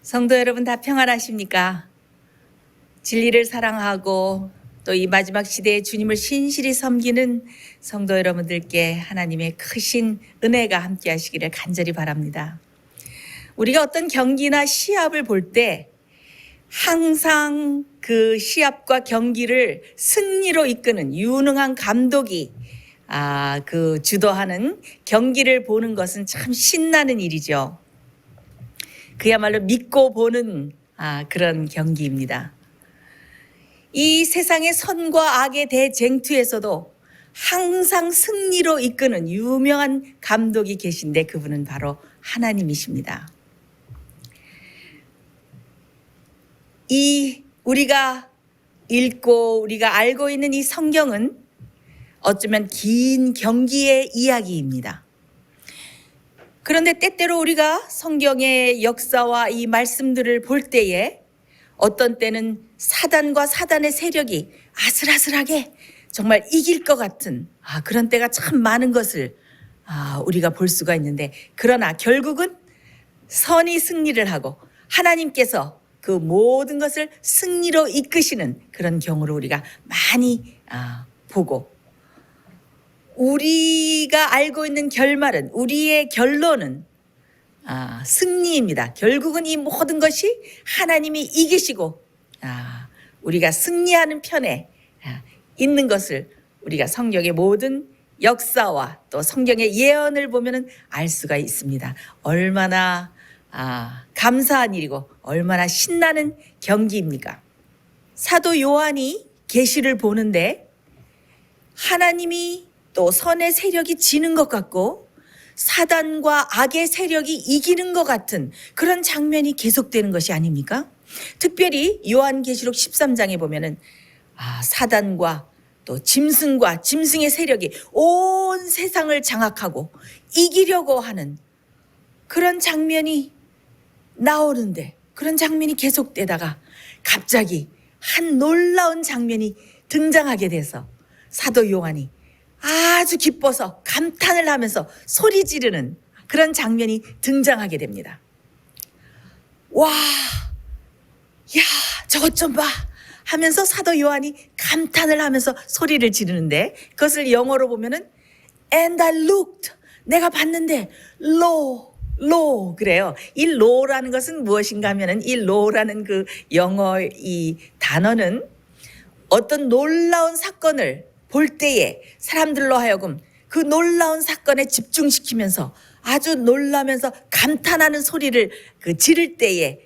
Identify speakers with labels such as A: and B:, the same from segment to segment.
A: 성도 여러분 다 평안하십니까? 진리를 사랑하고 또 이 마지막 시대에 주님을 신실히 섬기는 성도 여러분들께 하나님의 크신 은혜가 함께 하시기를 간절히 바랍니다. 우리가 어떤 경기나 시합을 볼 때 항상 그 시합과 경기를 승리로 이끄는 유능한 감독이 그 주도하는 경기를 보는 것은 참 신나는 일이죠. 그야말로 믿고 보는 그런 경기입니다. 이 세상의 선과 악의 대쟁투에서도 항상 승리로 이끄는 유명한 감독이 계신데 그분은 바로 하나님이십니다. 우리가 읽고 우리가 알고 있는 이 성경은 어쩌면 긴 경기의 이야기입니다. 그런데 때때로 우리가 성경의 역사와 이 말씀들을 볼 때에 어떤 때는 사단과 사단의 세력이 아슬아슬하게 정말 이길 것 같은 그런 때가 참 많은 것을 우리가 볼 수가 있는데, 그러나 결국은 선이 승리를 하고 하나님께서 그 모든 것을 승리로 이끄시는 그런 경우를 우리가 많이 보고, 우리가 알고 있는 결말은, 우리의 결론은 승리입니다. 결국은 이 모든 것이 하나님이 이기시고 우리가 승리하는 편에 있는 것을 우리가 성경의 모든 역사와 또 성경의 예언을 보면 알 수가 있습니다. 얼마나 감사한 일이고 얼마나 신나는 경기입니까? 사도 요한이 계시를 보는데 하나님이 또 선의 세력이 지는 것 같고 사단과 악의 세력이 이기는 것 같은 그런 장면이 계속되는 것이 아닙니까? 특별히 요한계시록 13장에 보면은 사단과 또 짐승과 짐승의 세력이 온 세상을 장악하고 이기려고 하는 그런 장면이 나오는데, 그런 장면이 계속되다가 갑자기 한 놀라운 장면이 등장하게 돼서 사도 요한이 아주 기뻐서 감탄을 하면서 소리 지르는 그런 장면이 등장하게 됩니다. 와, 야, 저것 좀 봐 하면서 사도 요한이 감탄을 하면서 소리를 지르는데, 그것을 영어로 보면은 And I looked, 내가 봤는데 lo 그래요. 이 lo라는 것은 무엇인가 하면은, 이 lo라는 그 영어 이 단어는 어떤 놀라운 사건을 볼 때에 사람들로 하여금 그 놀라운 사건에 집중시키면서 아주 놀라면서 감탄하는 소리를 지를 때에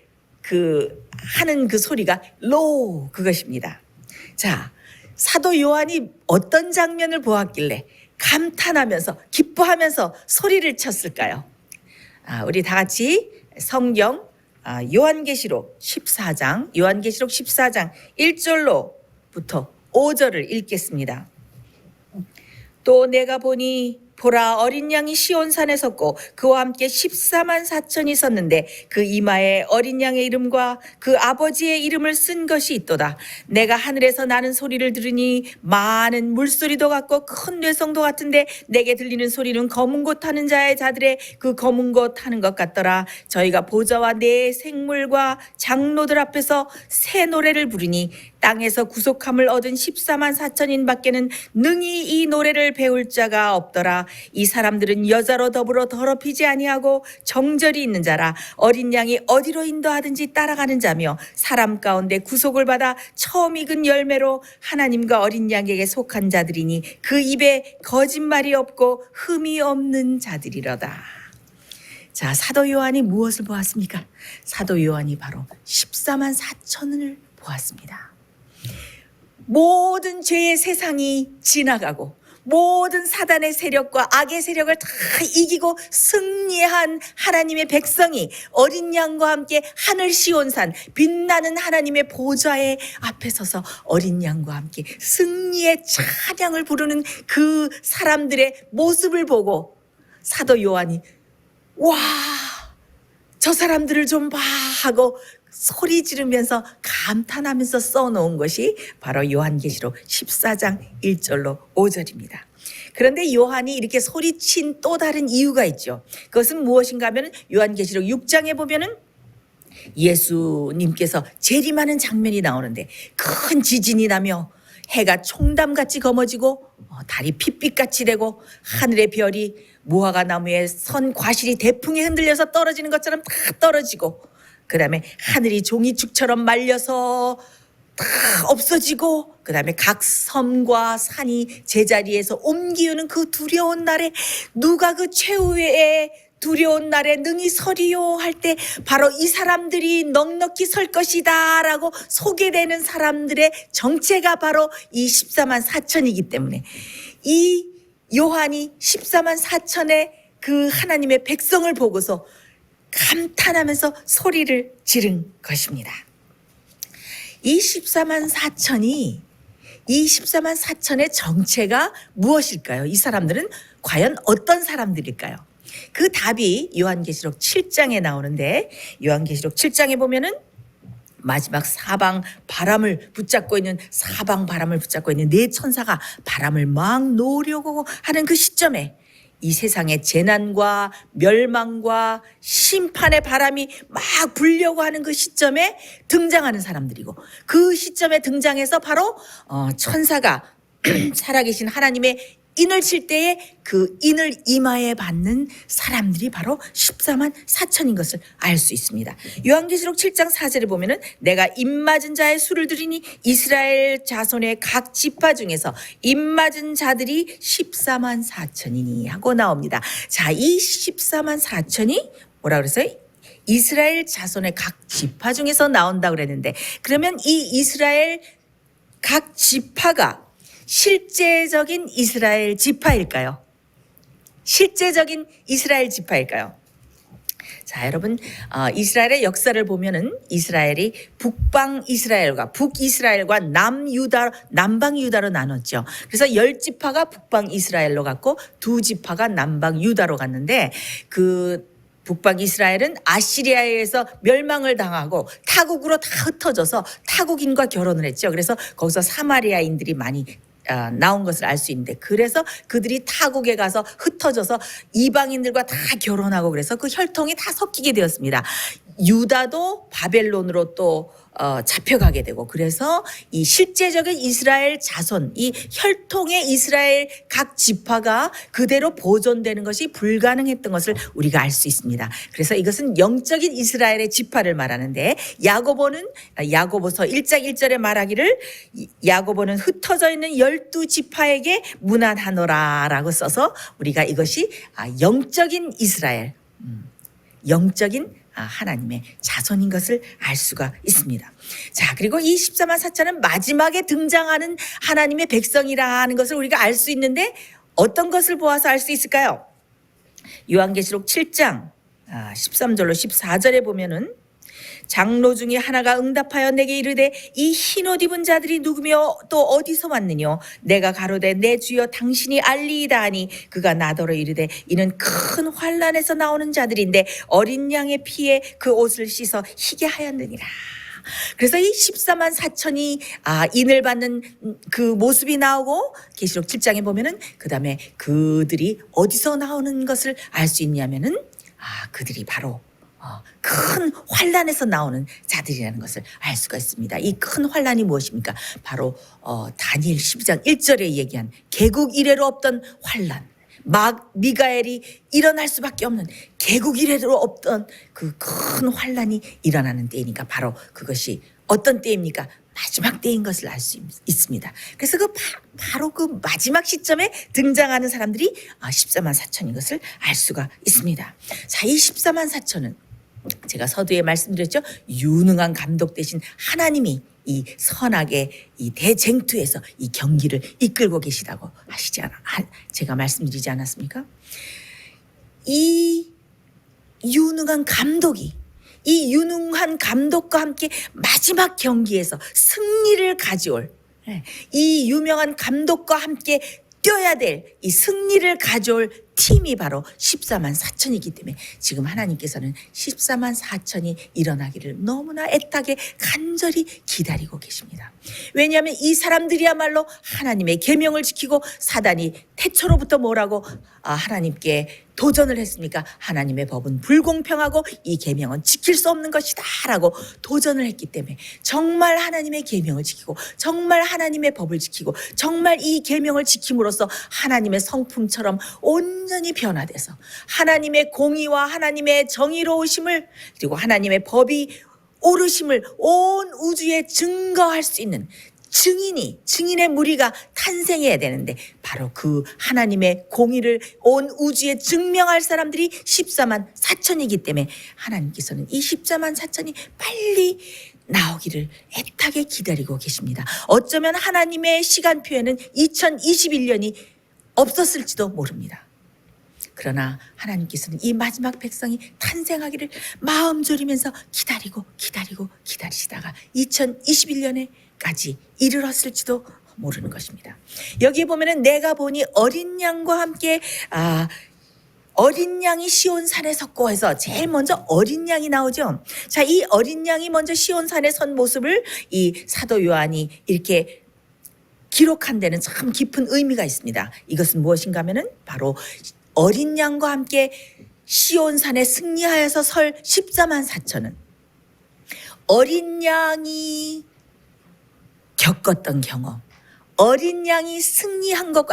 A: 하는 그 소리가 로, 그것입니다. 자, 사도 요한이 어떤 장면을 보았길래 감탄하면서 기뻐하면서 소리를 쳤을까요? 우리 다 같이 성경 요한계시록 14장 1절로부터 5절을 읽겠습니다. 또 내가 보니 보라, 어린 양이 시온산에 섰고 그와 함께 14만 4천이 섰는데 그 이마에 어린 양의 이름과 그 아버지의 이름을 쓴 것이 있도다. 내가 하늘에서 나는 소리를 들으니 많은 물소리도 같고 큰 뇌성도 같은데 내게 들리는 소리는 검은 곳 타는 자의 자들의 그 검은 곳 타는 것 같더라. 저희가 보좌와 네 생물과 장로들 앞에서 새 노래를 부르니 땅에서 구속함을 얻은 14만 4천인 밖에는 능히 이 노래를 배울 자가 없더라. 이 사람들은 여자로 더불어 더럽히지 아니하고 정절이 있는 자라. 어린 양이 어디로 인도하든지 따라가는 자며 사람 가운데 구속을 받아 처음 익은 열매로 하나님과 어린 양에게 속한 자들이니 그 입에 거짓말이 없고 흠이 없는 자들이로다. 자, 사도 요한이 무엇을 보았습니까? 사도 요한이 바로 14만 4천을 보았습니다. 모든 죄의 세상이 지나가고 모든 사단의 세력과 악의 세력을 다 이기고 승리한 하나님의 백성이 어린 양과 함께 하늘 시온산 빛나는 하나님의 보좌의 앞에 서서 어린 양과 함께 승리의 찬양을 부르는 그 사람들의 모습을 보고 사도 요한이 와, 저 사람들을 좀 봐 하고 소리 지르면서 감탄하면서 써놓은 것이 바로 요한계시록 14장 1절로 5절입니다. 그런데 요한이 이렇게 소리친 또 다른 이유가 있죠. 그것은 무엇인가 하면 요한계시록 6장에 보면은 예수님께서 재림하는 장면이 나오는데 큰 지진이 나며 해가 총담같이 검어지고 달이 핏빛같이 되고 하늘의 별이 무화과 나무에 선 과실이 대풍에 흔들려서 떨어지는 것처럼 다 떨어지고 그 다음에 하늘이 종이축처럼 말려서 다 없어지고 그 다음에 각 섬과 산이 제자리에서 옮기우는 그 두려운 날에 누가 그 최후의 두려운 날에 능히 서리요 할 때 바로 이 사람들이 넉넉히 설 것이다 라고 소개되는 사람들의 정체가 바로 이 14만 4천이기 때문에 이 요한이 14만 4천의 그 하나님의 백성을 보고서 감탄하면서 소리를 지른 것입니다. 이 14만 4천이 이 14만 4천의 정체가 무엇일까요? 이 사람들은 과연 어떤 사람들일까요? 그 답이 요한계시록 7장에 나오는데 요한계시록 7장에 보면은 마지막 사방 바람을 붙잡고 있는 네 천사가 바람을 막 놓으려고 하는 그 시점에 이 세상의 재난과 멸망과 심판의 바람이 막 불려고 하는 그 시점에 등장하는 사람들이고 그 시점에 등장해서 바로 천사가 살아계신 하나님의 인을 칠 때에 그 인을 이마에 받는 사람들이 바로 14만 4천인 것을 알 수 있습니다. 요한계시록 7장 4절에 보면은 내가 입맞은 자의 수를 들이니 이스라엘 자손의 각 지파 중에서 입맞은 자들이 14만 4천이니 하고 나옵니다. 자, 이 14만 4천이 뭐라 그랬어요? 이스라엘 자손의 각 지파 중에서 나온다 그랬는데 그러면 이 이스라엘 각 지파가 실제적인 이스라엘 지파일까요? 실제적인 이스라엘 지파일까요? 자, 여러분, 이스라엘의 역사를 보면은 이스라엘이 북방 이스라엘과 북이스라엘과 남방 유다로 나눴죠. 그래서 10지파가 북방 이스라엘로 갔고 2지파가 남방 유다로 갔는데 그 북방 이스라엘은 아시리아에서 멸망을 당하고 타국으로 다 흩어져서 타국인과 결혼을 했죠. 그래서 거기서 사마리아인들이 많이 나온 것을 알 수 있는데 그래서 그들이 타국에 가서 흩어져서 이방인들과 다 결혼하고 그래서 그 혈통이 다 섞이게 되었습니다. 유다도 바벨론으로 또 잡혀가게 되고 그래서 이 실제적인 이스라엘 자손 이 혈통의 이스라엘 각 지파가 그대로 보존되는 것이 불가능했던 것을 우리가 알 수 있습니다. 그래서 이것은 영적인 이스라엘의 지파를 말하는데 야고보서 1장 1절에 말하기를 야고보는 흩어져 있는 12지파에게 문안하노라 라고 써서 우리가 이것이 영적인 이스라엘 영적인 하나님의 자손인 것을 알 수가 있습니다. 자, 그리고 이 14만 4천은 마지막에 등장하는 하나님의 백성이라는 것을 우리가 알 수 있는데 어떤 것을 보아서 알 수 있을까요? 요한계시록 7장 13절로 14절에 보면은 장로 중에 하나가 응답하여 내게 이르되 이 흰옷 입은 자들이 누구며 또 어디서 왔느뇨 내가 가로되 내 주여 당신이 알리이다 하니 그가 나더러 이르되 이는 큰 환난에서 나오는 자들인데 어린 양의 피에 그 옷을 씻어 희게 하였느니라. 그래서 이 14만 4천이 인을 받는 그 모습이 나오고 계시록 7장에 보면은 그다음에 그들이 어디서 나오는 것을 알 수 있냐면은 그들이 바로 큰 환난에서 나오는 자들이라는 것을 알 수가 있습니다. 이 큰 환난이 무엇입니까? 바로 다니엘 12장 1절에 얘기한 개국 이래로 없던 환난, 미가엘이 일어날 수밖에 없는 개국 이래로 없던 그 큰 환난이 일어나는 때이니까 바로 그것이 어떤 때입니까? 마지막 때인 것을 알 수 있습니다. 그래서 바로 그 마지막 시점에 등장하는 사람들이 14만 4천인 것을 알 수가 있습니다. 자, 이 14만 4천은 제가 서두에 말씀드렸죠. 유능한 감독 대신 하나님이 이 선악의 이 대쟁투에서 이 경기를 이끌고 계시다고 제가 말씀드리지 않았습니까? 이 유능한 감독과 함께 마지막 경기에서 승리를 가져올 이 유명한 감독과 함께 뛰어야 될 이 승리를 가져올 팀이 바로 14만 4천이기 때문에 지금 하나님께서는 14만 4천이 일어나기를 너무나 애타게 간절히 기다리고 계십니다. 왜냐하면 이 사람들이야말로 하나님의 계명을 지키고 사단이 태초로부터 뭐라고 하나님께 도전을 했습니까? 하나님의 법은 불공평하고 이 계명은 지킬 수 없는 것이다 라고 도전을 했기 때문에 정말 하나님의 계명을 지키고 정말 하나님의 법을 지키고 정말 이 계명을 지킴으로써 하나님의 성품처럼 온전히 변화돼서 하나님의 공의와 하나님의 정의로우심을 그리고 하나님의 법이 옳으심을 온 우주에 증거할 수 있는 증인의 무리가 탄생해야 되는데 바로 그 하나님의 공의를 온 우주에 증명할 사람들이 14만 4천이기 때문에 하나님께서는 이 14만 4천이 빨리 나오기를 애타게 기다리고 계십니다. 어쩌면 하나님의 시간표에는 2021년이 없었을지도 모릅니다. 그러나 하나님께서는 이 마지막 백성이 탄생하기를 마음 졸이면서 기다리시다가 2021년에까지 이르렀을지도 모르는 것입니다. 여기에 보면은 내가 보니 어린 양과 함께 어린 양이 시온산에 섰고 해서 제일 먼저 어린 양이 나오죠. 자, 이 어린 양이 먼저 시온산에 선 모습을 이 사도 요한이 이렇게 기록한 데는 참 깊은 의미가 있습니다. 이것은 무엇인가 하면은 바로 어린 양과 함께 시온산에 승리하여서 설 14만 4천은 어린 양이 겪었던 경험, 어린 양이 승리한 것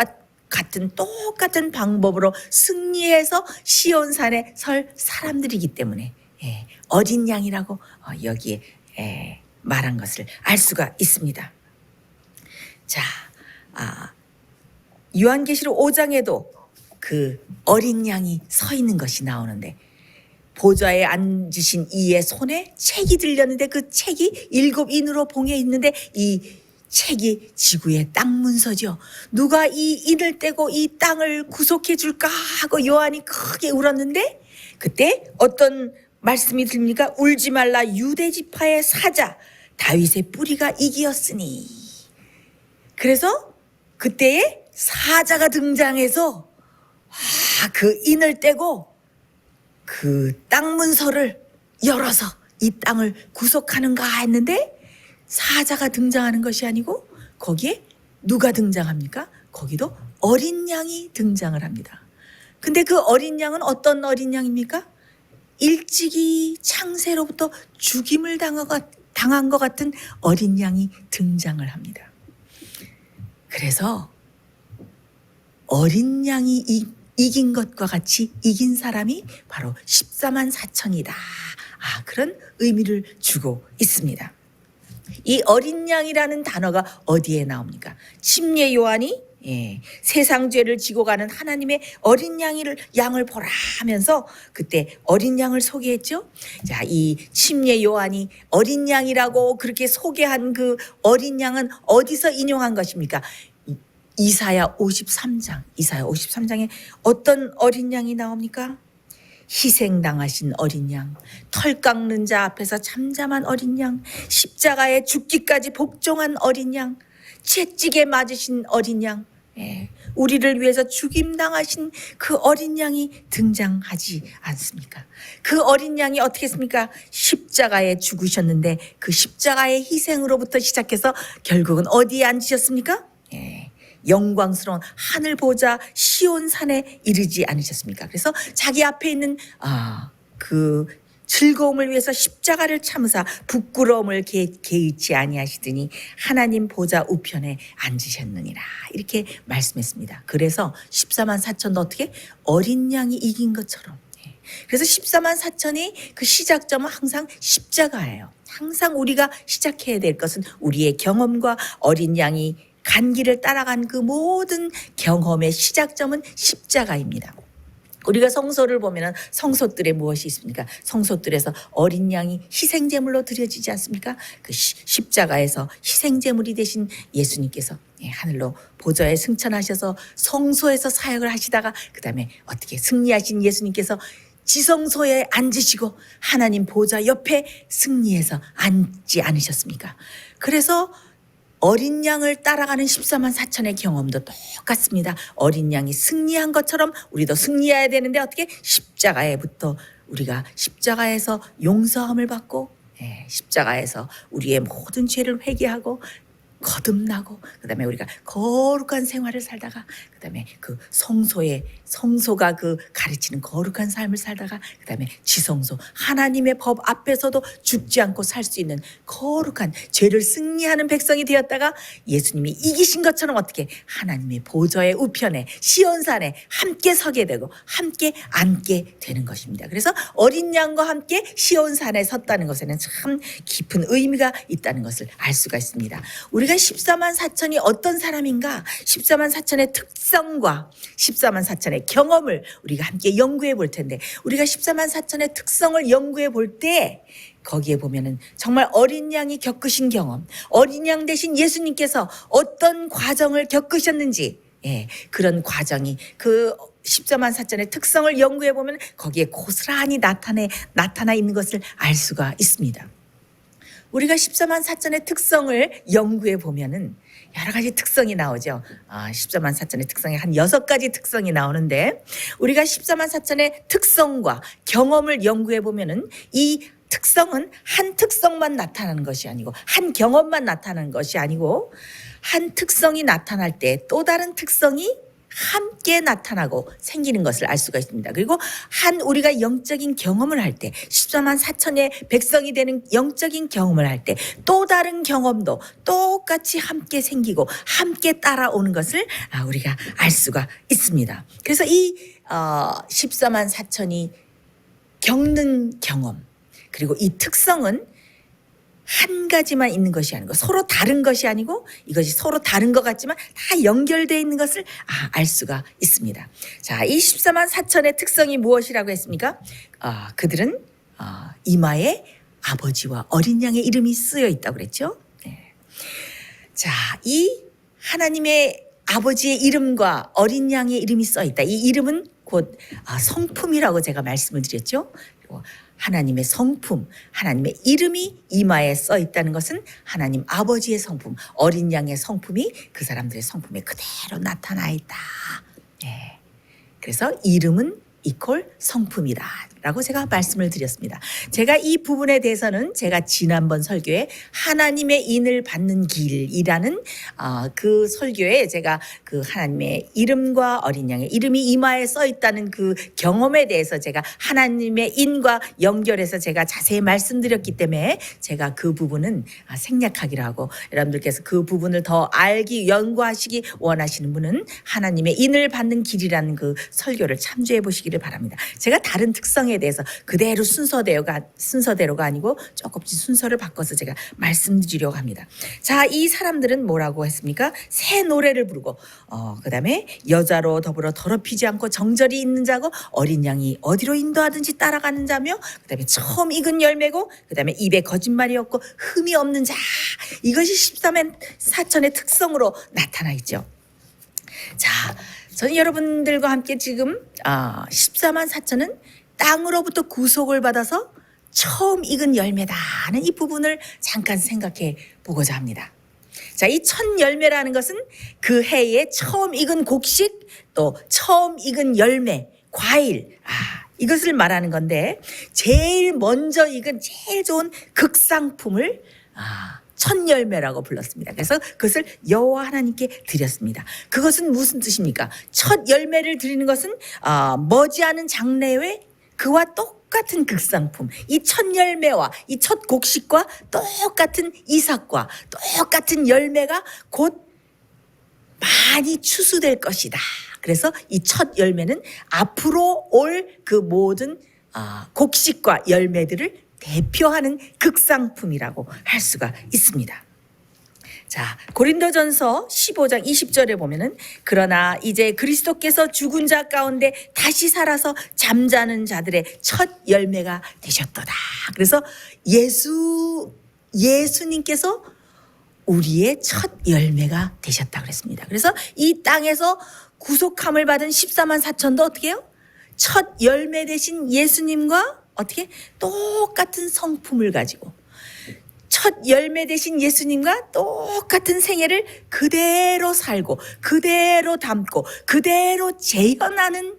A: 같은 똑같은 방법으로 승리해서 시온산에 설 사람들이기 때문에 어린 양이라고 여기에 말한 것을 알 수가 있습니다. 자, 요한계시록 5장에도 그 어린 양이 서 있는 것이 나오는데 보좌에 앉으신 이의 손에 책이 들렸는데 그 책이 7인으로 봉해 있는데 이 책이 지구의 땅 문서죠. 누가 이 인을 떼고 이 땅을 구속해 줄까 하고 요한이 크게 울었는데 그때 어떤 말씀이 들립니까? 울지 말라 유대 지파의 사자 다윗의 뿌리가 이기었으니. 그래서 그때에 사자가 등장해서 그 인을 떼고 그 땅 문서를 열어서 이 땅을 구속하는가 했는데 사자가 등장하는 것이 아니고 거기에 누가 등장합니까? 거기도 어린 양이 등장을 합니다. 근데 그 어린 양은 어떤 어린 양입니까? 일찍이 창세로부터 죽임을 당한 것 같은 어린 양이 등장을 합니다. 그래서 어린 양이 이긴 것과 같이 이긴 사람이 바로 14만 4천이다. 그런 의미를 주고 있습니다. 이 어린 양이라는 단어가 어디에 나옵니까? 침례 요한이 세상 죄를 지고 가는 하나님의 어린 양을 보라 하면서 그때 어린 양을 소개했죠. 자, 이 침례 요한이 어린 양이라고 그렇게 소개한 그 어린 양은 어디서 인용한 것입니까? 이사야 53장에 어떤 어린 양이 나옵니까? 희생당하신 어린 양, 털 깎는 자 앞에서 잠잠한 어린 양, 십자가에 죽기까지 복종한 어린 양, 채찍에 맞으신 어린 양, 우리를 위해서 죽임당하신 그 어린 양이 등장하지 않습니까? 그 어린 양이 어떻게 했습니까? 십자가에 죽으셨는데 그 십자가의 희생으로부터 시작해서 결국은 어디에 앉으셨습니까? 영광스러운 하늘 보좌 시온산에 이르지 않으셨습니까? 그래서 자기 앞에 있는 그 즐거움을 위해서 십자가를 참으사 부끄러움을 개의치 아니하시더니 하나님 보좌 우편에 앉으셨느니라 이렇게 말씀했습니다. 그래서 14만 4천도 어떻게 어린 양이 이긴 것처럼 그래서 14만 4천이 그 시작점은 항상 십자가예요. 항상 우리가 시작해야 될 것은 우리의 경험과 어린 양이 간 길을 따라간 그 모든 경험의 시작점은 십자가입니다. 우리가 성소를 보면 성소들에 무엇이 있습니까? 성소들에서 어린 양이 희생제물로 드려지지 않습니까? 그 십자가에서 희생제물이 되신 예수님께서 하늘로 보좌에 승천하셔서 성소에서 사역을 하시다가 그 다음에 어떻게 승리하신 예수님께서 지성소에 앉으시고 하나님 보좌 옆에 승리해서 앉지 않으셨습니까? 그래서 어린 양을 따라가는 14만 4천의 경험도 똑같습니다. 어린 양이 승리한 것처럼 우리도 승리해야 되는데 어떻게 십자가에부터 우리가 십자가에서 용서함을 받고 십자가에서 우리의 모든 죄를 회개하고 거듭나고 그다음에 우리가 거룩한 생활을 살다가 그다음에 그 성소가 그 가르치는 거룩한 삶을 살다가 그다음에 지성소 하나님의 법 앞에서도 죽지 않고 살 수 있는 거룩한 죄를 승리하는 백성이 되었다가 예수님이 이기신 것처럼 어떻게 하나님의 보좌의 우편에 시온산에 함께 서게 되고 함께 앉게 되는 것입니다. 그래서 어린 양과 함께 시온산에 섰다는 것에는 참 깊은 의미가 있다는 것을 알 수가 있습니다. 우리가 14만 4천이 어떤 사람인가 14만 4천의 특성과 14만 4천의 경험을 우리가 함께 연구해 볼 텐데 우리가 14만 4천의 특성을 연구해 볼 때 거기에 보면은 정말 어린 양이 겪으신 경험, 어린 양 대신 예수님께서 어떤 과정을 겪으셨는지 그런 과정이 그 14만 4천의 특성을 연구해 보면 거기에 고스란히 나타나 있는 것을 알 수가 있습니다. 우리가 14만 4천의 특성을 연구해 보면은 여러 가지 특성이 나오죠. 14만 4천의 특성이 한 6가지 특성이 나오는데 우리가 14만 4천의 특성과 경험을 연구해 보면은 이 특성은 한 특성만 나타나는 것이 아니고 한 경험만 나타나는 것이 아니고 한 특성이 나타날 때 또 다른 특성이 함께 나타나고 생기는 것을 알 수가 있습니다. 그리고 우리가 영적인 경험을 할 때 14만 4천의 백성이 되는 영적인 경험을 할 때 또 다른 경험도 똑같이 함께 생기고 함께 따라오는 것을 우리가 알 수가 있습니다. 그래서 이 14만 4천이 겪는 경험 그리고 이 특성은 한 가지만 있는 것이 아니고 서로 다른 것이 아니고 이것이 서로 다른 것 같지만 다 연결되어 있는 것을 알 수가 있습니다. 자, 이 14만 4천의 특성이 무엇이라고 했습니까? 그들은 이마에 아버지와 어린 양의 이름이 쓰여 있다고 그랬죠. 자, 이 하나님의 아버지의 이름과 어린 양의 이름이 써 있다. 이 이름은 곧 성품이라고 제가 말씀을 드렸죠. 그리고 하나님의 성품, 하나님의 이름이 이마에 써 있다는 것은 하나님 아버지의 성품, 어린 양의 성품이 그 사람들의 성품에 그대로 나타나 있다. 그래서 이름은 이퀄 성품이다 라고 제가 말씀을 드렸습니다. 제가 이 부분에 대해서는 제가 지난번 설교에 하나님의 인을 받는 길이라는 그 설교에 제가 그 하나님의 이름과 어린 양의 이름이 이마에 써 있다는 그 경험에 대해서 제가 하나님의 인과 연결해서 제가 자세히 말씀드렸기 때문에 제가 그 부분은 생략하기로 하고 여러분들께서 그 부분을 더 연구하시기 원하시는 분은 하나님의 인을 받는 길이라는 그 설교를 참조해 보시기를 바랍니다. 제가 다른 특성에 대해서 그대로 순서대로가 아니고 조금씩 순서를 바꿔서 제가 말씀드리려고 합니다. 자, 이 사람들은 뭐라고 했습니까? 새 노래를 부르고 그다음에 여자로 더불어 더럽히지 않고 정절이 있는 자고 어린 양이 어디로 인도하든지 따라가는 자며 그다음에 처음 익은 열매고 그다음에 입에 거짓말이 없고 흠이 없는 자. 이것이 14만 4천의 특성으로 나타나 있죠. 자, 저는 여러분들과 함께 지금 14만 4천은 땅으로부터 구속을 받아서 처음 익은 열매다는 이 부분을 잠깐 생각해 보고자 합니다. 자, 이 첫 열매라는 것은 그 해에 처음 익은 곡식 또 처음 익은 열매, 과일 이것을 말하는 건데 제일 먼저 익은 제일 좋은 극상품을 첫 열매라고 불렀습니다. 그래서 그것을 여호와 하나님께 드렸습니다. 그것은 무슨 뜻입니까? 첫 열매를 드리는 것은 머지않은 장래에 그와 똑같은 극상품, 이 첫 열매와 이 첫 곡식과 똑같은 이삭과 똑같은 열매가 곧 많이 추수될 것이다. 그래서 이 첫 열매는 앞으로 올 그 모든 곡식과 열매들을 대표하는 극상품이라고 할 수가 있습니다. 자, 고린도전서 15장 20절에 보면은 그러나 이제 그리스도께서 죽은 자 가운데 다시 살아서 잠자는 자들의 첫 열매가 되셨도다. 그래서 예수님께서 우리의 첫 열매가 되셨다 그랬습니다. 그래서 이 땅에서 구속함을 받은 14만 4천도 어떻게 해요? 첫 열매 되신 예수님과 어떻게 똑같은 성품을 가지고 첫 열매 되신 예수님과 똑같은 생애를 그대로 살고 그대로 담고 그대로 재현하는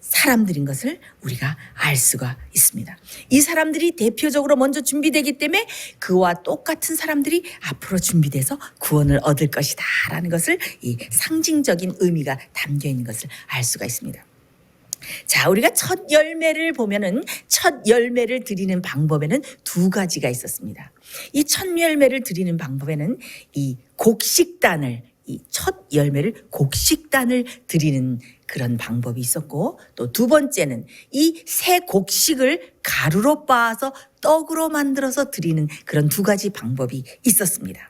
A: 사람들인 것을 우리가 알 수가 있습니다. 이 사람들이 대표적으로 먼저 준비되기 때문에 그와 똑같은 사람들이 앞으로 준비돼서 구원을 얻을 것이다 라는 것을 이 상징적인 의미가 담겨 있는 것을 알 수가 있습니다. 자, 우리가 첫 열매를 보면은 첫 열매를 드리는 방법에는 두 가지가 있었습니다. 이 첫 열매를 드리는 방법에는 이 곡식단을 이 첫 열매를 곡식단을 드리는 그런 방법이 있었고, 또 두 번째는 이 새 곡식을 가루로 빻아서 떡으로 만들어서 드리는 그런 두 가지 방법이 있었습니다.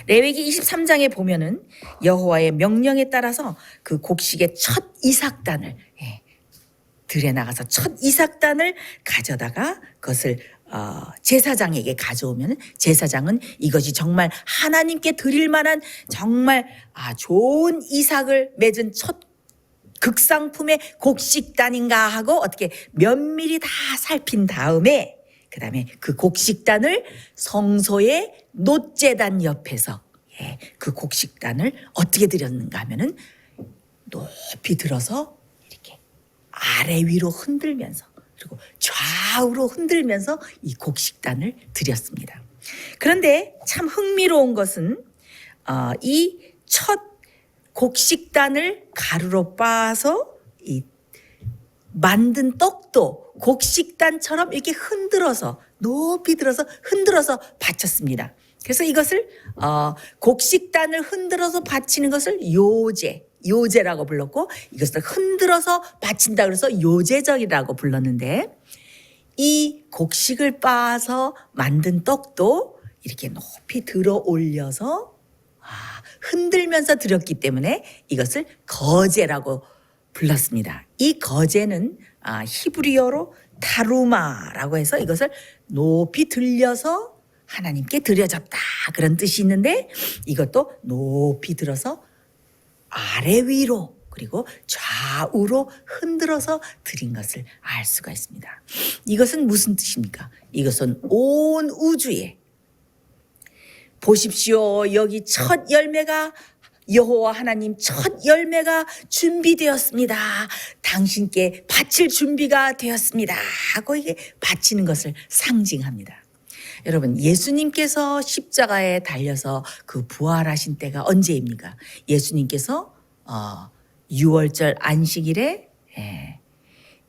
A: 레위기 23장에 보면은 여호와의 명령에 따라서 그 곡식의 첫 이삭단을 들에 나가서 첫 이삭단을 가져다가 그것을 제사장에게 가져오면 제사장은 이것이 정말 하나님께 드릴 만한 정말 좋은 이삭을 맺은 첫 극상품의 곡식단인가 하고 어떻게 면밀히 다 살핀 다음에 그다음에 그 곡식단을 성소의 놋제단 옆에서 그 곡식단을 어떻게 드렸는가 하면은 높이 들어서 이렇게 아래 위로 흔들면서 그리고 좌우로 흔들면서 이 곡식단을 드렸습니다. 그런데 참 흥미로운 것은 이 첫 곡식단을 가루로 빻아서 이 만든 떡도 곡식단처럼 이렇게 흔들어서 높이 들어서 흔들어서 바쳤습니다. 그래서 이것을 곡식단을 흔들어서 바치는 것을 요제라고 불렀고 이것을 흔들어서 바친다 그래서 요제절이라고 불렀는데 이 곡식을 빻아서 만든 떡도 이렇게 높이 들어 올려서 흔들면서 드렸기 때문에 이것을 거제라고 불렀습니다. 이 거제는 히브리어로 타루마라고 해서 이것을 높이 들려서 하나님께 드려졌다 그런 뜻이 있는데 이것도 높이 들어서 아래 위로 그리고 좌우로 흔들어서 드린 것을 알 수가 있습니다. 이것은 무슨 뜻입니까? 이것은 온 우주에 보십시오. 여기 첫 열매가 여호와 하나님 첫 열매가 준비되었습니다. 당신께 바칠 준비가 되었습니다. 하고 이게 바치는 것을 상징합니다. 여러분 예수님께서 십자가에 달려서 그 부활하신 때가 언제입니까? 예수님께서 6월절 안식일에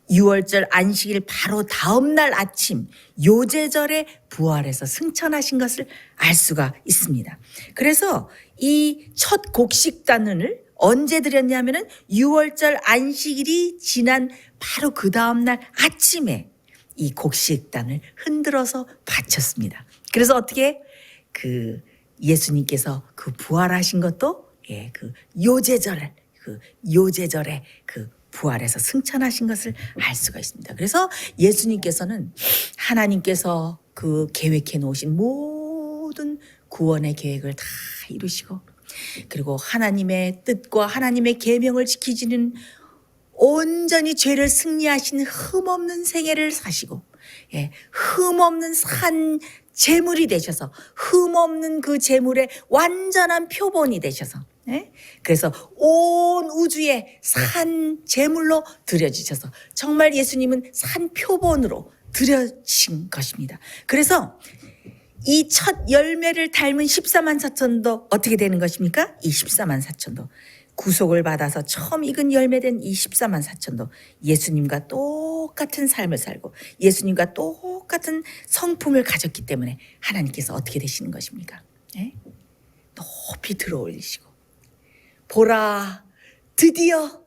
A: 6월절 안식일 바로 다음 날 아침 요제절에 부활해서 승천하신 것을 알 수가 있습니다. 그래서 이 첫 곡식단을 언제 드렸냐면은 6월절 안식일이 지난 바로 그 다음 날 아침에 이 곡식단을 흔들어서 바쳤습니다. 그래서 어떻게 그 예수님께서 그 부활하신 것도 그 요제절에 그 부활해서 승천하신 것을 알 수가 있습니다. 그래서 예수님께서는 하나님께서 그 계획해 놓으신 모든 구원의 계획을 다 이루시고 그리고 하나님의 뜻과 하나님의 계명을 지키시는 온전히 죄를 승리하신 흠없는 생애를 사시고 흠없는 산 제물이 되셔서 흠없는 그 제물의 완전한 표본이 되셔서 그래서 온 우주에 산 제물로 드려지셔서 정말 예수님은 산 표본으로 드려진 것입니다. 그래서 이 첫 열매를 닮은 14만 4천도 어떻게 되는 것입니까? 이 14만 4천도 구속을 받아서 처음 익은 열매된 이 14만 4천도 예수님과 똑같은 삶을 살고 예수님과 똑같은 성품을 가졌기 때문에 하나님께서 어떻게 되시는 것입니까? 높이 들어 올리시고 보라 드디어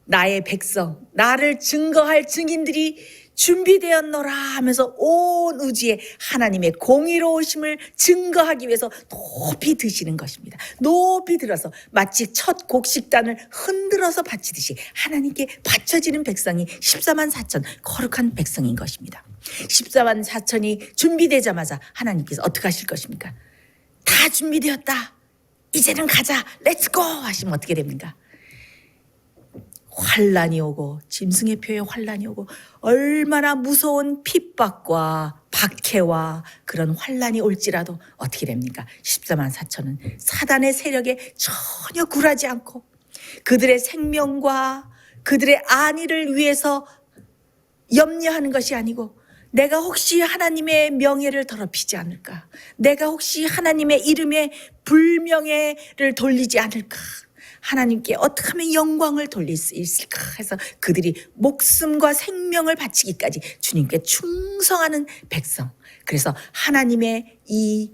A: 나의 백성 나를 증거할 증인들이 준비되었노라 하면서 온 우주에 하나님의 공의로우심을 증거하기 위해서 높이 드시는 것입니다. 높이 들어서 마치 첫 곡식단을 흔들어서 바치듯이 하나님께 바쳐지는 백성이 14만 4천 거룩한 백성인 것입니다. 14만 4천이 준비되자마자 하나님께서 어떻게 하실 것입니까? 다 준비되었다. 이제는 가자. 렛츠고 하시면 어떻게 됩니까? 환란이 오고 짐승의 표에 환란이 오고 얼마나 무서운 핍박과 박해와 그런 환란이 올지라도 어떻게 됩니까? 14만 4천은 사단의 세력에 전혀 굴하지 않고 그들의 생명과 그들의 안위를 위해서 염려하는 것이 아니고 내가 혹시 하나님의 명예를 더럽히지 않을까? 내가 혹시 하나님의 이름에 불명예를 돌리지 않을까? 하나님께 어떻게 하면 영광을 돌릴 수 있을까 해서 그들이 목숨과 생명을 바치기까지 주님께 충성하는 백성. 그래서 하나님의 이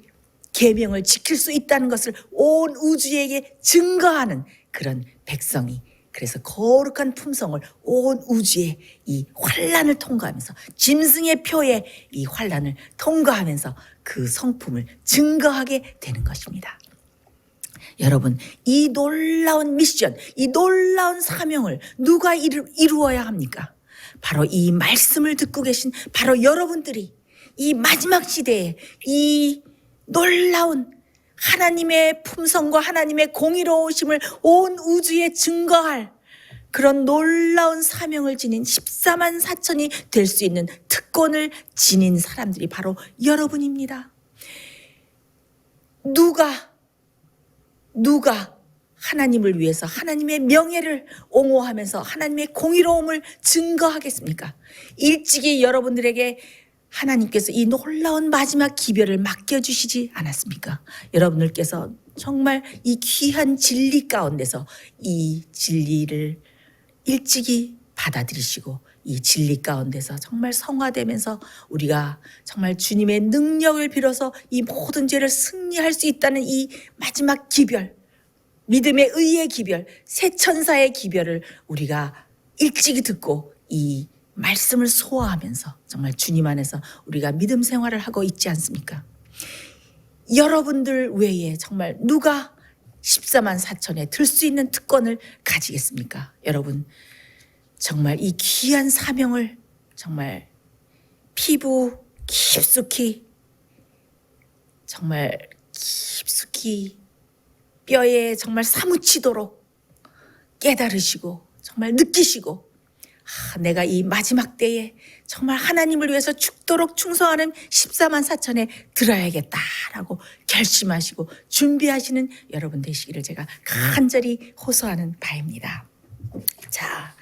A: 계명을 지킬 수 있다는 것을 온 우주에게 증거하는 그런 백성이, 그래서 거룩한 품성을 온 우주의 이 환란을 통과하면서 짐승의 표에 이 환란을 통과하면서 그 성품을 증거하게 되는 것입니다. 여러분, 이 놀라운 미션, 이 놀라운 사명을 누가 이루어야 합니까? 바로 이 말씀을 듣고 계신 바로 여러분들이 이 마지막 시대에 이 놀라운 하나님의 품성과 하나님의 공의로우심을 온 우주에 증거할 그런 놀라운 사명을 지닌 14만 4천이 될 수 있는 특권을 지닌 사람들이 바로 여러분입니다. 누가 하나님을 위해서 하나님의 명예를 옹호하면서 하나님의 공의로움을 증거하겠습니까? 일찍이 여러분들에게 하나님께서 이 놀라운 마지막 기별을 맡겨주시지 않았습니까? 여러분들께서 정말 이 귀한 진리 가운데서 이 진리를 일찍이 받아들이시고 이 진리 가운데서 정말 성화되면서 우리가 정말 주님의 능력을 빌어서 이 모든 죄를 승리할 수 있다는 이 마지막 기별, 믿음의 의의 기별, 새 천사의 기별을 우리가 일찍이 듣고 이 말씀을 소화하면서 정말 주님 안에서 우리가 믿음 생활을 하고 있지 않습니까? 여러분들 외에 정말 누가 14만 4천에 들 수 있는 특권을 가지겠습니까? 여러분, 정말 이 귀한 사명을 정말 피부 깊숙이, 정말 깊숙이 뼈에 정말 사무치도록 깨달으시고 정말 느끼시고, 내가 이 마지막 때에 정말 하나님을 위해서 죽도록 충성하는 14만 4천에 들어야겠다라고 결심하시고 준비하시는 여러분 되시기를 제가 간절히 호소하는 바입니다. 자,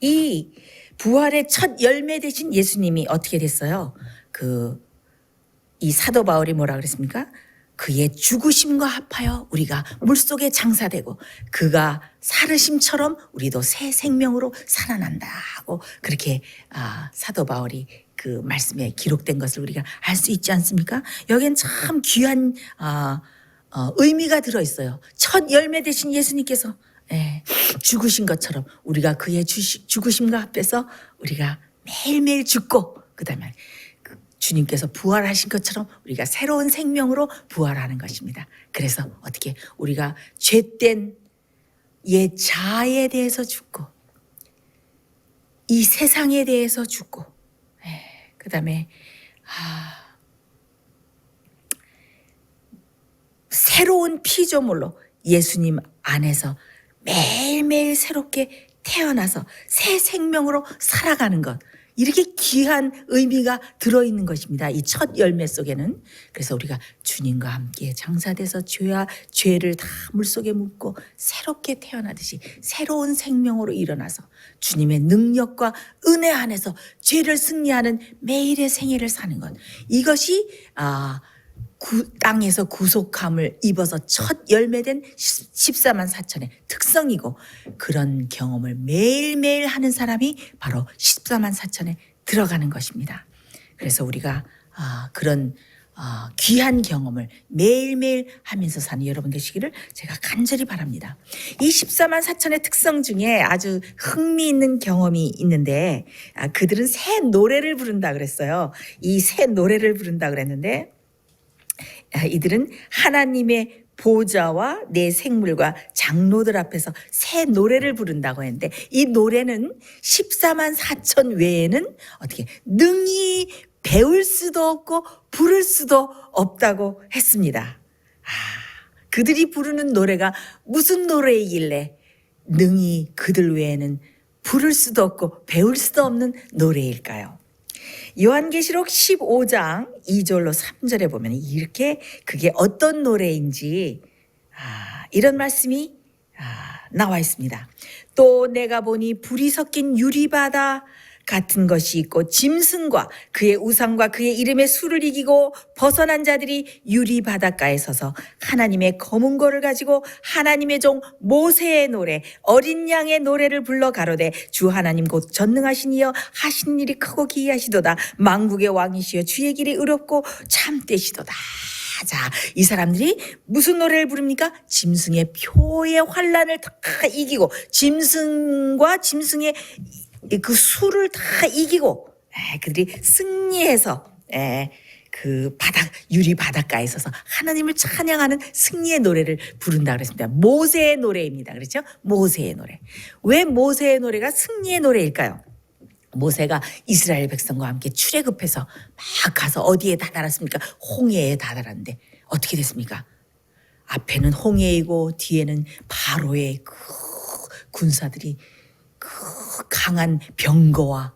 A: 이 부활의 첫 열매 되신 예수님이 어떻게 됐어요? 이 사도 바울이 뭐라 그랬습니까? 그의 죽으심과 합하여 우리가 물속에 장사되고 그가 살으심처럼 우리도 새 생명으로 살아난다고 그렇게 사도 바울이 그 말씀에 기록된 것을 우리가 알 수 있지 않습니까? 여기엔 참 귀한 의미가 들어있어요. 첫 열매 되신 예수님께서 죽으신 것처럼 우리가 그의 죽으심과 합해서 우리가 매일매일 죽고 그다음에 주님께서 부활하신 것처럼 우리가 새로운 생명으로 부활하는 것입니다. 그래서 어떻게 우리가 죄된 옛 자아에 대해서 죽고 이 세상에 대해서 죽고 그다음에 새로운 피조물로 예수님 안에서 매일매일 새롭게 태어나서 새 생명으로 살아가는 것, 이렇게 귀한 의미가 들어있는 것입니다. 이 첫 열매 속에는. 그래서 우리가 주님과 함께 장사돼서 죄를 다 물속에 묻고 새롭게 태어나듯이 새로운 생명으로 일어나서 주님의 능력과 은혜 안에서 죄를 승리하는 매일의 생애를 사는 것, 이것이 땅에서 구속함을 입어서 첫 열매된 14만 4천의 특성이고, 그런 경험을 매일매일 하는 사람이 바로 14만 4천에 들어가는 것입니다. 그래서 우리가 그런 귀한 경험을 매일매일 하면서 사는 여러분 되시기를 제가 간절히 바랍니다. 이 14만 4천의 특성 중에 아주 흥미있는 경험이 있는데, 그들은 새 노래를 부른다 그랬어요. 이 새 노래를 부른다 그랬는데, 이들은 하나님의 보좌와 내 생물과 장로들 앞에서 새 노래를 부른다고 했는데, 이 노래는 14만 4천 외에는 어떻게 능히 배울 수도 없고 부를 수도 없다고 했습니다. 그들이 부르는 노래가 무슨 노래이길래 능히 그들 외에는 부를 수도 없고 배울 수도 없는 노래일까요? 요한계시록 15장 2절로 3절에 보면 이렇게 그게 어떤 노래인지 이런 말씀이 나와 있습니다. 또 내가 보니 불이 섞인 유리바다 같은 것이 있고 짐승과 그의 우상과 그의 이름의 수를 이기고 벗어난 자들이 유리 바닷가에 서서 하나님의 검은 고를 가지고 하나님의 종 모세의 노래 어린 양의 노래를 불러 가로되 주 하나님 곧 전능하신 이여 하신 일이 크고 기이하시도다 만국의 왕이시여 주의 길이 의롭고 참되시도다. 자, 이 사람들이 무슨 노래를 부릅니까? 짐승의 표의 환란을 다 이기고 짐승과 짐승의 그 수를 다 이기고 그들이 승리해서 그 유리 바닷가에 서서 하나님을 찬양하는 승리의 노래를 부른다 그랬습니다. 모세의 노래입니다. 그렇죠? 모세의 노래. 왜 모세의 노래가 승리의 노래일까요? 모세가 이스라엘 백성과 함께 출애굽해서 막 가서 어디에 다다랐습니까? 홍해에 다다랐는데 어떻게 됐습니까? 앞에는 홍해이고 뒤에는 바로의 그 군사들이 그 강한 병거와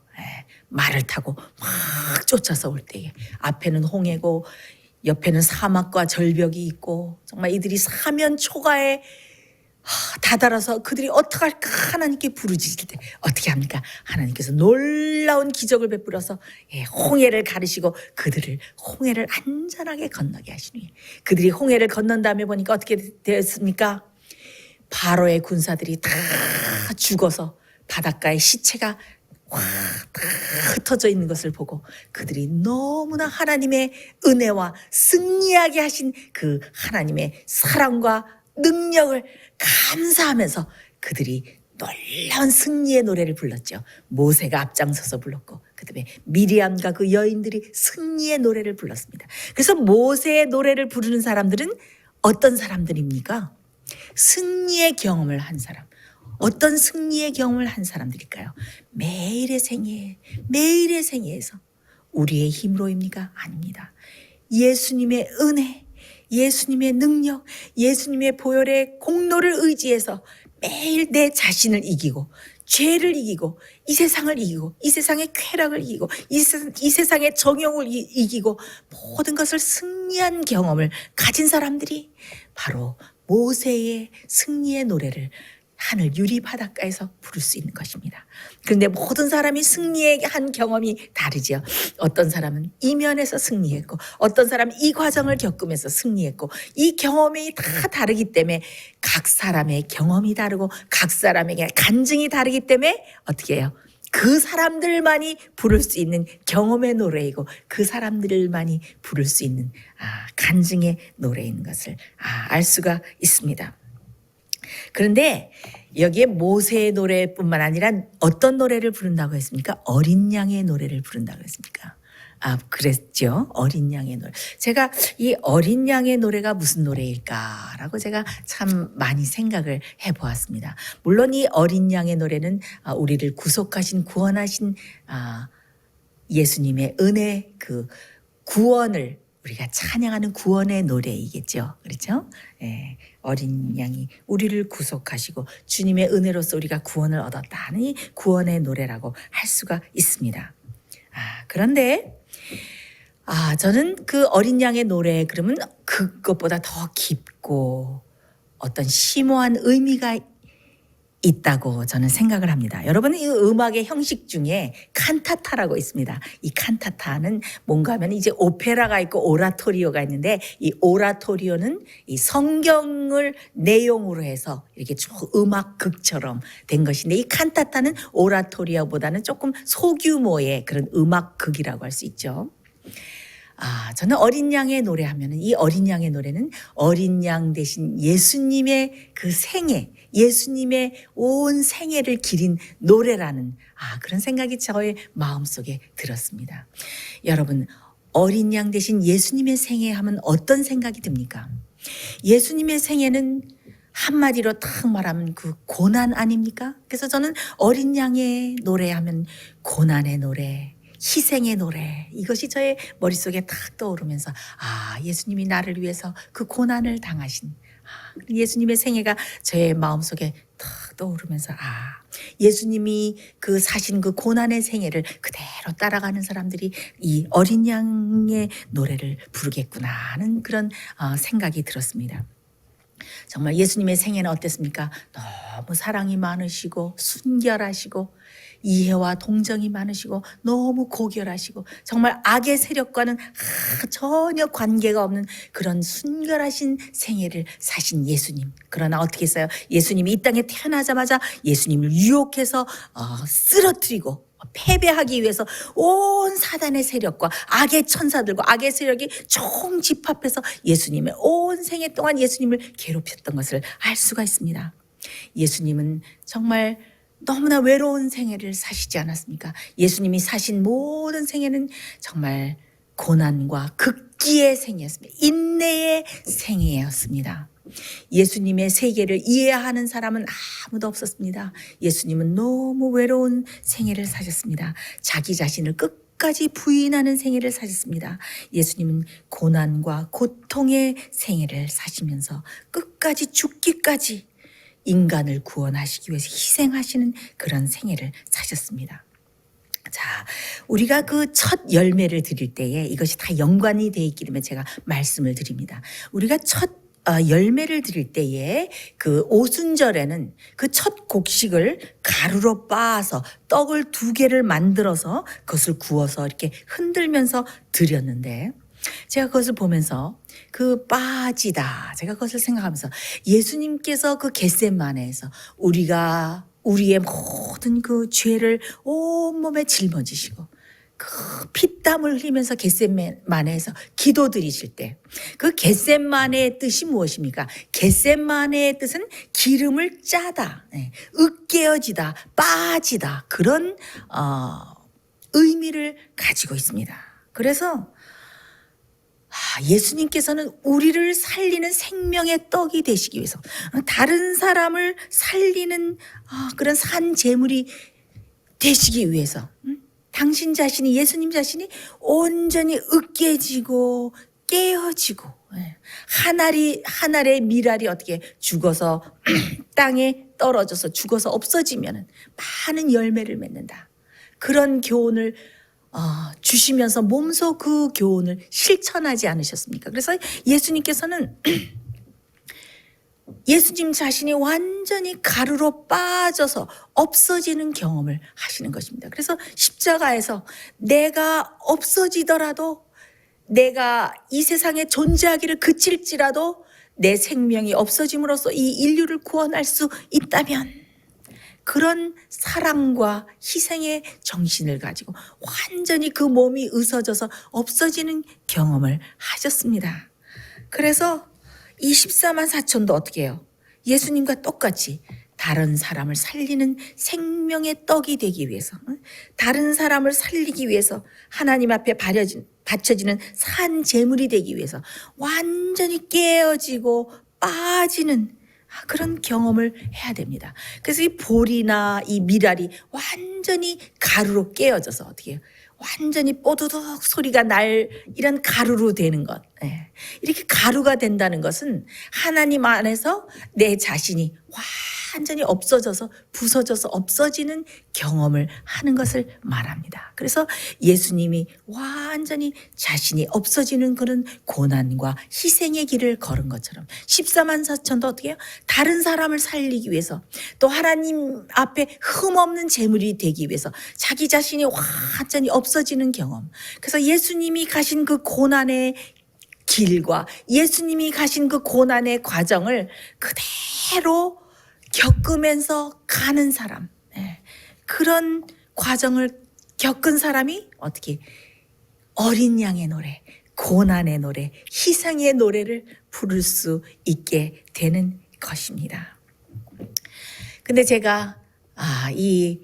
A: 말을 타고 막 쫓아서 올 때에 앞에는 홍해고 옆에는 사막과 절벽이 있고 정말 이들이 사면 초가에 다다라서 그들이 어떡할까 하나님께 부르짖을 때 어떻게 합니까? 하나님께서 놀라운 기적을 베풀어서 홍해를 가르시고 그들을 홍해를 안전하게 건너게 하신 후에 그들이 홍해를 건넌 다음에 보니까 어떻게 되었습니까? 바로의 군사들이 다 죽어서 바닷가에 시체가 다 흩어져 있는 것을 보고 그들이 너무나 하나님의 은혜와 승리하게 하신 그 하나님의 사랑과 능력을 감사하면서 그들이 놀라운 승리의 노래를 불렀죠. 모세가 앞장서서 불렀고 그다음에 미리암과 그 여인들이 승리의 노래를 불렀습니다. 그래서 모세의 노래를 부르는 사람들은 어떤 사람들입니까? 승리의 경험을 한 사람. 어떤 승리의 경험을 한 사람들일까요? 매일의 생애에서 우리의 힘으로입니까? 아닙니다. 예수님의 은혜, 예수님의 능력, 예수님의 보혈의 공로를 의지해서 매일 내 자신을 이기고 죄를 이기고 이 세상을 이기고 이 세상의 쾌락을 이기고 이 세상의 정욕을 이기고 모든 것을 승리한 경험을 가진 사람들이 바로 모세의 승리의 노래를 하늘 유리 바닷가에서 부를 수 있는 것입니다. 그런데 모든 사람이 승리한 경험이 다르죠. 어떤 사람은 이면에서 승리했고 어떤 사람은 이 과정을 겪으면서 승리했고 이 경험이 다 다르기 때문에 각 사람의 경험이 다르고 각 사람에게 간증이 다르기 때문에 어떻게 해요? 그 사람들만이 부를 수 있는 경험의 노래이고 그 사람들만이 부를 수 있는 간증의 노래인 것을 알 수가 있습니다. 그런데 여기에 모세의 노래뿐만 아니라 어떤 노래를 부른다고 했습니까? 어린 양의 노래를 부른다고 했습니까? 그랬죠. 어린 양의 노래. 제가 이 어린 양의 노래가 무슨 노래일까라고 제가 참 많이 생각을 해보았습니다. 물론 이 어린 양의 노래는 우리를 구속하신 구원하신 예수님의 은혜 그 구원을 우리가 찬양하는 구원의 노래이겠죠. 그렇죠? 어린 양이 우리를 구속하시고 주님의 은혜로서 우리가 구원을 얻었다는 이 구원의 노래라고 할 수가 있습니다. 그런데 저는 그 어린 양의 노래 그러면 그것보다 더 깊고 어떤 심오한 의미가 있다고 저는 생각을 합니다. 여러분 이 음악의 형식 중에 칸타타라고 있습니다. 이 칸타타는 뭔가 하면 이제 오페라가 있고 오라토리오가 있는데 이 오라토리오는 이 성경을 내용으로 해서 이렇게 음악극처럼 된 것인데 이 칸타타는 오라토리오보다는 조금 소규모의 그런 음악극이라고 할 수 있죠. 저는 어린 양의 노래 하면은 이 어린 양의 노래는 어린 양 대신 예수님의 그 생애, 예수님의 온 생애를 기린 노래라는 그런 생각이 저의 마음속에 들었습니다. 여러분, 어린 양 대신 예수님의 생애 하면 어떤 생각이 듭니까? 예수님의 생애는 한마디로 딱 말하면 그 고난 아닙니까? 그래서 저는 어린 양의 노래하면 고난의 노래, 희생의 노래 이것이 저의 머릿속에 탁 떠오르면서 예수님이 나를 위해서 그 고난을 당하신 예수님의 생애가 저의 마음속에 탁 떠오르면서 예수님이 그 사신 그 고난의 생애를 그대로 따라가는 사람들이 이 어린 양의 노래를 부르겠구나 하는 그런 생각이 들었습니다. 정말 예수님의 생애는 어땠습니까? 너무 사랑이 많으시고 순결하시고 이해와 동정이 많으시고 너무 고결하시고 정말 악의 세력과는 전혀 관계가 없는 그런 순결하신 생애를 사신 예수님. 그러나 어떻게 했어요? 예수님이 이 땅에 태어나자마자 예수님을 유혹해서 쓰러뜨리고 패배하기 위해서 온 사단의 세력과 악의 천사들과 악의 세력이 총집합해서 예수님의 온 생애 동안 예수님을 괴롭혔던 것을 알 수가 있습니다. 예수님은 정말 너무나 외로운 생애를 사시지 않았습니까? 예수님이 사신 모든 생애는 정말 고난과 극기의 생애였습니다. 인내의 생애였습니다. 예수님의 세계를 이해하는 사람은 아무도 없었습니다. 예수님은 너무 외로운 생애를 사셨습니다. 자기 자신을 끝까지 부인하는 생애를 사셨습니다. 예수님은 고난과 고통의 생애를 사시면서 끝까지 죽기까지 인간을 구원하시기 위해서 희생하시는 그런 생애를 사셨습니다. 자, 우리가 그 첫 열매를 드릴 때에 이것이 다 연관이 되어 있기 때문에 제가 말씀을 드립니다. 우리가 첫 열매를 드릴 때에 그 오순절에는 그 첫 곡식을 가루로 빻아서 떡을 2개를 만들어서 그것을 구워서 이렇게 흔들면서 드렸는데 제가 그것을 보면서 그 빠지다 제가 그것을 생각하면서 예수님께서 그 겟세마네에서 우리의 모든 그 죄를 온몸에 짊어지시고 그 피땀을 흘리면서 겟세마네에서 기도드리실 때 그 겟세마네의 뜻이 무엇입니까? 겟세마네의 뜻은 기름을 짜다, 으깨어지다, 빠지다 그런 의미를 가지고 있습니다. 그래서 예수님께서는 우리를 살리는 생명의 떡이 되시기 위해서 다른 사람을 살리는 그런 산 제물이 되시기 위해서 당신 자신이 예수님 자신이 온전히 으깨지고 깨어지고 하늘의 밀알이 어떻게 죽어서 땅에 떨어져서 죽어서 없어지면 많은 열매를 맺는다. 그런 교훈을 주시면서 몸소 그 교훈을 실천하지 않으셨습니까? 그래서 예수님께서는 예수님 자신이 완전히 가루로 빠져서 없어지는 경험을 하시는 것입니다. 그래서 십자가에서 내가 없어지더라도 내가 이 세상에 존재하기를 그칠지라도 내 생명이 없어짐으로써 이 인류를 구원할 수 있다면 그런 사랑과 희생의 정신을 가지고 완전히 그 몸이 으서져서 없어지는 경험을 하셨습니다. 그래서 이 14만 4천도 어떻게 해요? 예수님과 똑같이 다른 사람을 살리는 생명의 떡이 되기 위해서 다른 사람을 살리기 위해서 하나님 앞에 바쳐지는 산 제물이 되기 위해서 완전히 깨어지고 빠지는 그런 경험을 해야 됩니다. 그래서 이 볼이나 이 밀알이 완전히 가루로 깨어져서 어떻게 해요? 완전히 뽀드득 소리가 날 이런 가루로 되는 것. 이렇게 가루가 된다는 것은 하나님 안에서 내 자신이 완전히 없어져서 부서져서 없어지는 경험을 하는 것을 말합니다. 그래서 예수님이 완전히 자신이 없어지는 그런 고난과 희생의 길을 걸은 것처럼 14만 4천도 어떻게 해요? 다른 사람을 살리기 위해서 또 하나님 앞에 흠없는 제물이 되기 위해서 자기 자신이 완전히 없어지는 경험. 그래서 예수님이 가신 그 고난의 길과 예수님이 가신 그 고난의 과정을 그대로 겪으면서 가는 사람, 그런 과정을 겪은 사람이 어떻게 어린 양의 노래, 고난의 노래, 희생의 노래를 부를 수 있게 되는 것입니다. 근데 제가 이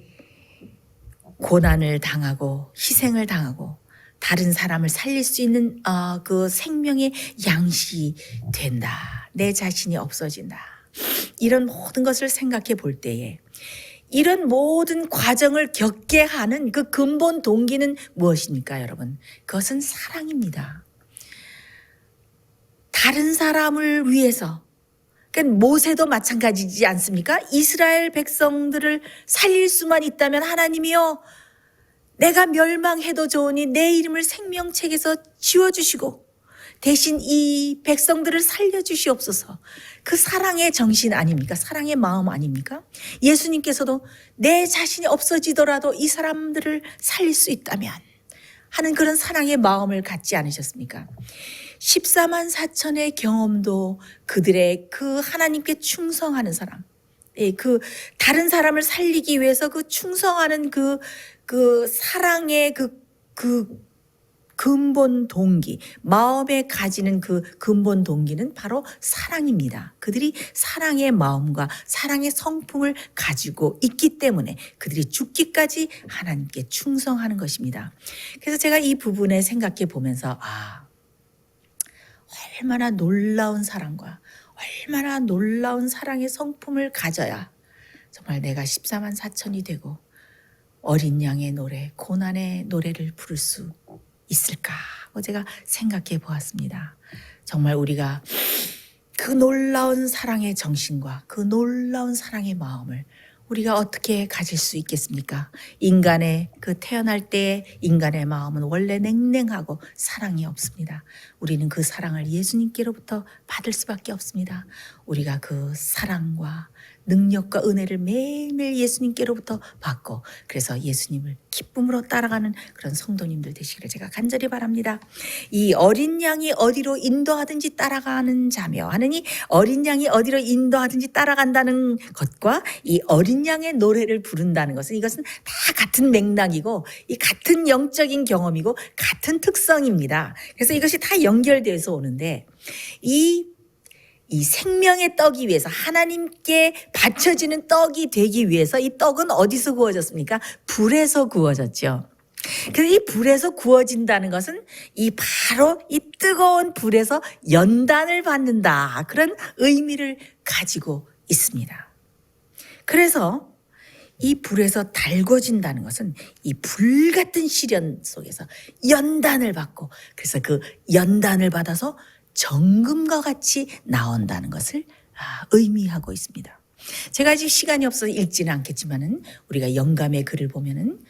A: 고난을 당하고 희생을 당하고 다른 사람을 살릴 수 있는 그 생명의 양식이 된다. 내 자신이 없어진다. 이런 모든 것을 생각해 볼 때에 이런 모든 과정을 겪게 하는 그 근본 동기는 무엇입니까, 여러분? 그것은 사랑입니다. 다른 사람을 위해서 그러니까 모세도 마찬가지지 않습니까? 이스라엘 백성들을 살릴 수만 있다면 하나님이여 내가 멸망해도 좋으니 내 이름을 생명책에서 지워주시고 대신 이 백성들을 살려주시옵소서. 그 사랑의 정신 아닙니까? 사랑의 마음 아닙니까? 예수님께서도 내 자신이 없어지더라도 이 사람들을 살릴 수 있다면 하는 그런 사랑의 마음을 갖지 않으셨습니까? 14만 4천의 경험도 그들의 그 하나님께 충성하는 사람, 그 다른 사람을 살리기 위해서 그 충성하는 그 사랑의 그 근본 동기, 마음에 가지는 그 근본 동기는 바로 사랑입니다. 그들이 사랑의 마음과 사랑의 성품을 가지고 있기 때문에 그들이 죽기까지 하나님께 충성하는 것입니다. 그래서 제가 이 부분에 생각해 보면서 얼마나 놀라운 사랑과 얼마나 놀라운 사랑의 성품을 가져야 정말 내가 14만 4천이 되고 어린 양의 노래, 고난의 노래를 부를 수 있을까 하고 제가 생각해 보았습니다. 정말 우리가 그 놀라운 사랑의 정신과 그 놀라운 사랑의 마음을 우리가 어떻게 가질 수 있겠습니까? 인간의 그 태어날 때 인간의 마음은 원래 냉랭하고 사랑이 없습니다. 우리는 그 사랑을 예수님께로부터 받을 수밖에 없습니다. 우리가 그 사랑과 능력과 은혜를 매일매일 예수님께로부터 받고 그래서 예수님을 기쁨으로 따라가는 그런 성도님들 되시기를 제가 간절히 바랍니다. 이 어린 양이 어디로 인도하든지 따라가는 자며 하느니 어린 양이 어디로 인도하든지 따라간다는 것과 이 어린 양의 노래를 부른다는 것은 이것은 다 같은 맥락이고 이 같은 영적인 경험이고 같은 특성입니다. 그래서 이것이 다 연결돼서 오는데 이 생명의 떡이 위해서 하나님께 바쳐지는 떡이 되기 위해서 이 떡은 어디서 구워졌습니까? 불에서 구워졌죠. 그래서 이 불에서 구워진다는 것은 이 바로 이 뜨거운 불에서 연단을 받는다. 그런 의미를 가지고 있습니다. 그래서 이 불에서 달궈진다는 것은 이 불 같은 시련 속에서 연단을 받고 그래서 그 연단을 받아서 정금과 같이 나온다는 것을 의미하고 있습니다. 제가 아직 시간이 없어서 읽지는 않겠지만은 우리가 영감의 글을 보면은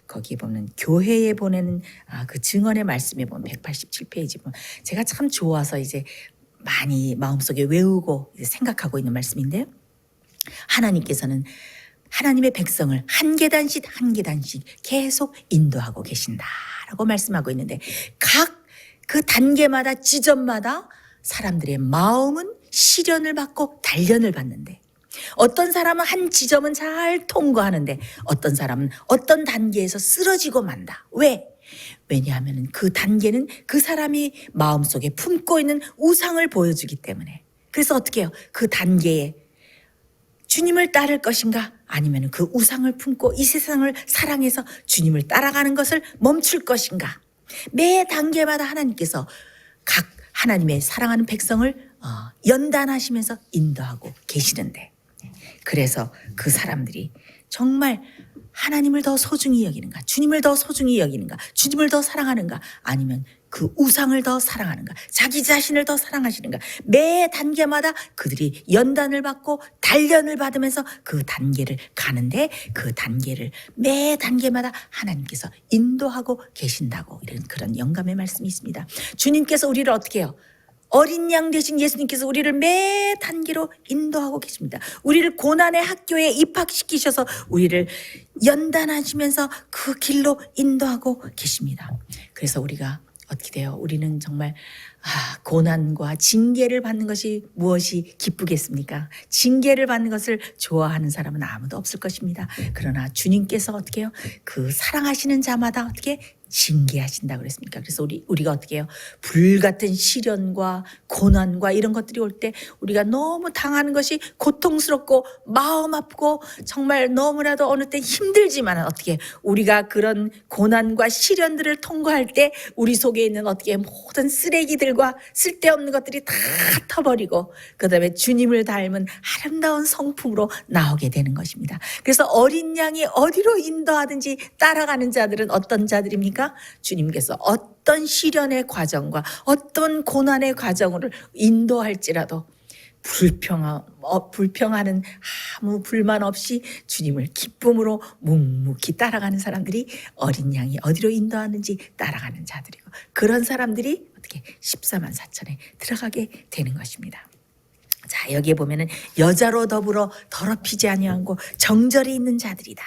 A: 거기 보면 교회에 보내는 그 증언의 말씀에 보면 187페이지 보면 제가 참 좋아서 이제 많이 마음속에 외우고 이제 생각하고 있는 말씀인데요. 하나님께서는 하나님의 백성을 한 계단씩 한 계단씩 계속 인도하고 계신다라고 말씀하고 있는데 각 그 단계마다 지점마다 사람들의 마음은 시련을 받고 단련을 받는데 어떤 사람은 한 지점은 잘 통과하는데 어떤 사람은 어떤 단계에서 쓰러지고 만다. 왜? 왜냐하면 그 단계는 그 사람이 마음속에 품고 있는 우상을 보여주기 때문에. 그래서 어떻게 해요? 그 단계에 주님을 따를 것인가? 아니면 그 우상을 품고 이 세상을 사랑해서 주님을 따라가는 것을 멈출 것인가? 매 단계마다 하나님께서 각 하나님의 사랑하는 백성을 연단하시면서 인도하고 계시는데 그래서 그 사람들이 정말 하나님을 더 소중히 여기는가 주님을 더 소중히 여기는가 주님을 더 사랑하는가 아니면 그 우상을 더 사랑하는가 자기 자신을 더 사랑하시는가 매 단계마다 그들이 연단을 받고 단련을 받으면서 그 단계를 가는데 그 단계를 매 단계마다 하나님께서 인도하고 계신다고 이런 그런 영감의 말씀이 있습니다. 주님께서 우리를 어떻게 해요? 어린 양 되신 예수님께서 우리를 매 단계로 인도하고 계십니다. 우리를 고난의 학교에 입학시키셔서 우리를 연단하시면서 그 길로 인도하고 계십니다. 그래서 우리가 어떻게 돼요? 우리는 정말 고난과 징계를 받는 것이 무엇이 기쁘겠습니까? 징계를 받는 것을 좋아하는 사람은 아무도 없을 것입니다. 그러나 주님께서 어떻게 해요? 그 사랑하시는 자마다 어떻게 징계하신다고 그랬습니까? 그래서 우리가 어떻게 해요? 불같은 시련과 고난과 이런 것들이 올 때 우리가 너무 당하는 것이 고통스럽고 마음 아프고 정말 너무나도 어느 때 힘들지만 어떻게 우리가 그런 고난과 시련들을 통과할 때 우리 속에 있는 어떻게 모든 쓰레기들과 쓸데없는 것들이 다 터버리고 그다음에 주님을 닮은 아름다운 성품으로 나오게 되는 것입니다. 그래서 어린 양이 어디로 인도하든지 따라가는 자들은 어떤 자들입니까? 주님께서 어떤 시련의 과정과 어떤 고난의 과정을 인도할지라도 불평하는 아무 불만 없이 주님을 기쁨으로 묵묵히 따라가는 사람들이 어린 양이 어디로 인도하는지 따라가는 자들이고, 그런 사람들이 어떻게 14만 4천에 들어가게 되는 것입니다. 자, 여기에 보면은 여자로 더불어 더럽히지 아니하고 정절이 있는 자들이다.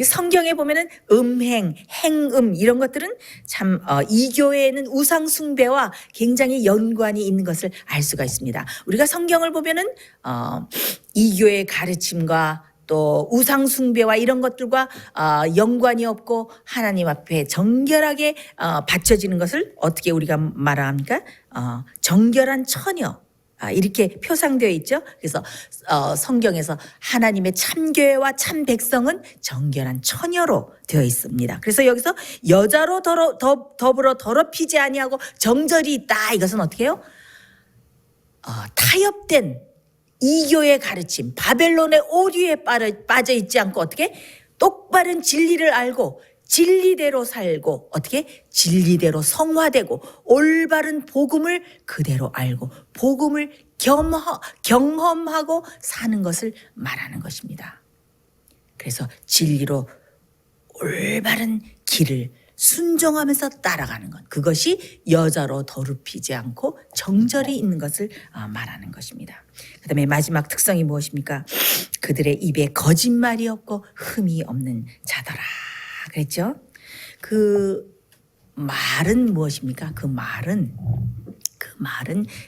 A: 성경에 보면은 음행, 행음 이런 것들은 참 이 교회에는 우상 숭배와 굉장히 연관이 있는 것을 알 수가 있습니다. 우리가 성경을 보면은 이 교회의 가르침과 또 우상 숭배와 이런 것들과 연관이 없고 하나님 앞에 정결하게 바쳐지는 것을 어떻게 우리가 말합니까? 정결한 처녀. 이렇게 표상되어 있죠. 그래서 성경에서 하나님의 참교회와 참 백성은 정결한 처녀로 되어 있습니다. 그래서 여기서 여자로 더불어 더럽히지 아니하고 정절이 있다. 이것은 어떻게 해요? 타협된 이교의 가르침, 바벨론의 오류에 빠져 있지 않고 어떻게 똑바른 진리를 알고 진리대로 살고 어떻게 진리대로 성화되고 올바른 복음을 그대로 알고 복음을 경험하고 사는 것을 말하는 것입니다. 그래서 진리로 올바른 길을 순종하면서 따라가는 것, 그것이 여자로 더럽히지 않고 정절이 있는 것을 말하는 것입니다. 그 다음에 마지막 특성이 무엇입니까? 그들의 입에 거짓말이 없고 흠이 없는 자더라 그랬죠. 그 말은 무엇입니까? 그 말은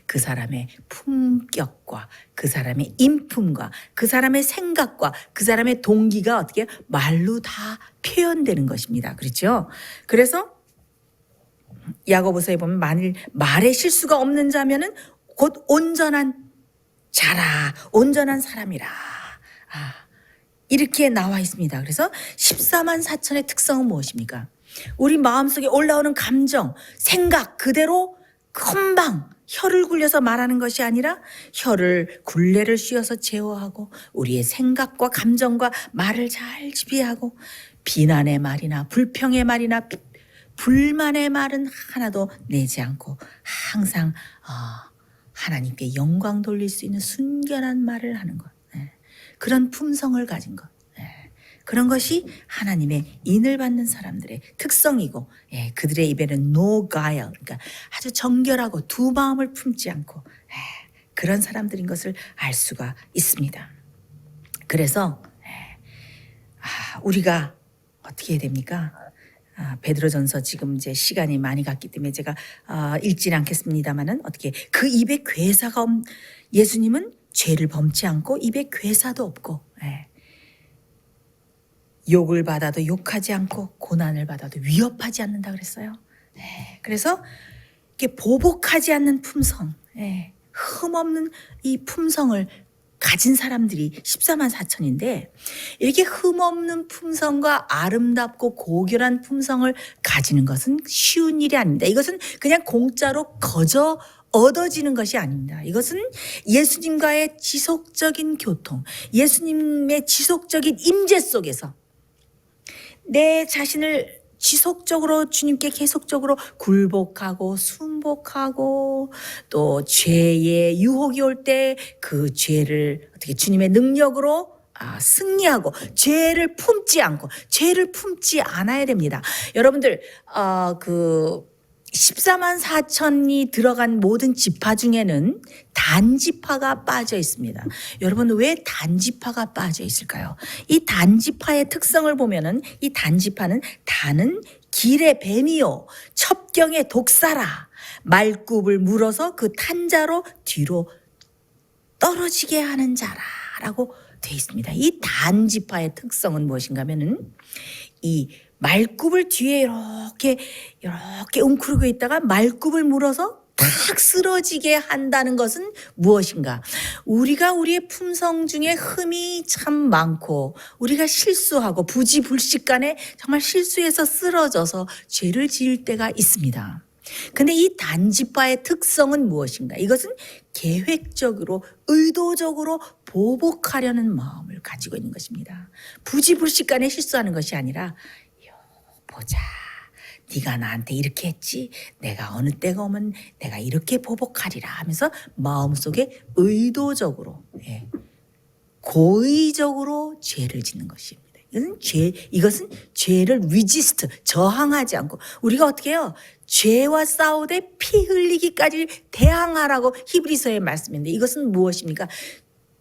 A: 그 사람의 품격과 그 사람의 인품과 그 사람의 생각과 그 사람의 동기가 어떻게 말로 다 표현되는 것입니다. 그렇죠? 그래서 야고보서에 보면 만일 말에 실수가 없는 자면은 곧 온전한 자라, 온전한 사람이라. 이렇게 나와 있습니다. 그래서 14만 4천의 특성은 무엇입니까? 우리 마음속에 올라오는 감정, 생각 그대로 금방 혀를 굴려서 말하는 것이 아니라 굴레를 씌워서 제어하고 우리의 생각과 감정과 말을 잘 지배하고 비난의 말이나 불평의 말이나 불만의 말은 하나도 내지 않고 항상 하나님께 영광 돌릴 수 있는 순결한 말을 하는 것. 그런 품성을 가진 것. 그런 것이 하나님의 인을 받는 사람들의 특성이고, 그들의 입에는 no guile, 그러니까 아주 정결하고 두 마음을 품지 않고 그런 사람들인 것을 알 수가 있습니다. 그래서 우리가 어떻게 해야 됩니까? 베드로전서 지금 이제 시간이 많이 갔기 때문에 제가 읽지는 않겠습니다만은 어떻게 그 입에 괴사가 예수님은 죄를 범치 않고 입에 괴사도 없고 욕을 받아도 욕하지 않고 고난을 받아도 위협하지 않는다 그랬어요. 그래서 이렇게 보복하지 않는 품성, 흠없는 이 품성을 가진 사람들이 14만 4천인데 이렇게 흠없는 품성과 아름답고 고결한 품성을 가지는 것은 쉬운 일이 아닙니다. 이것은 그냥 공짜로 거저 얻어지는 것이 아닙니다. 이것은 예수님과의 지속적인 교통, 예수님의 지속적인 임재 속에서 내 자신을 지속적으로 주님께 계속적으로 굴복하고 순복하고 또 죄의 유혹이 올 때 그 죄를 어떻게 주님의 능력으로 승리하고 죄를 품지 않아야 됩니다. 여러분들 그 14만 4천이 들어간 모든 지파 중에는 단지파가 빠져 있습니다. 여러분 왜 단지파가 빠져 있을까요? 이 단지파의 특성을 보면은 이 단지파는 단은 길의 뱀이요 첩경의 독사라 말굽을 물어서 그 탄자로 뒤로 떨어지게 하는 자라라고 되어 있습니다. 이 단지파의 특성은 무엇인가 하면은 이 말굽을 뒤에 이렇게 웅크리고 있다가 말굽을 물어서 탁 쓰러지게 한다는 것은 무엇인가? 우리가 우리의 품성 중에 흠이 참 많고 우리가 실수하고 부지불식간에 정말 실수해서 쓰러져서 죄를 지을 때가 있습니다. 근데 이 단지파의 특성은 무엇인가? 이것은 계획적으로 의도적으로 보복하려는 마음을 가지고 있는 것입니다. 부지불식간에 실수하는 것이 아니라 보자. 네가 나한테 이렇게 했지, 내가 어느 때가 오면 내가 이렇게 보복하리라 하면서 마음속에 의도적으로, 고의적으로 죄를 짓는 것입니다. 이것은 죄를 resist, 저항하지 않고, 우리가 어떻게 해요? 죄와 싸우되 피 흘리기까지 대항하라고 히브리서의 말씀인데, 이것은 무엇입니까?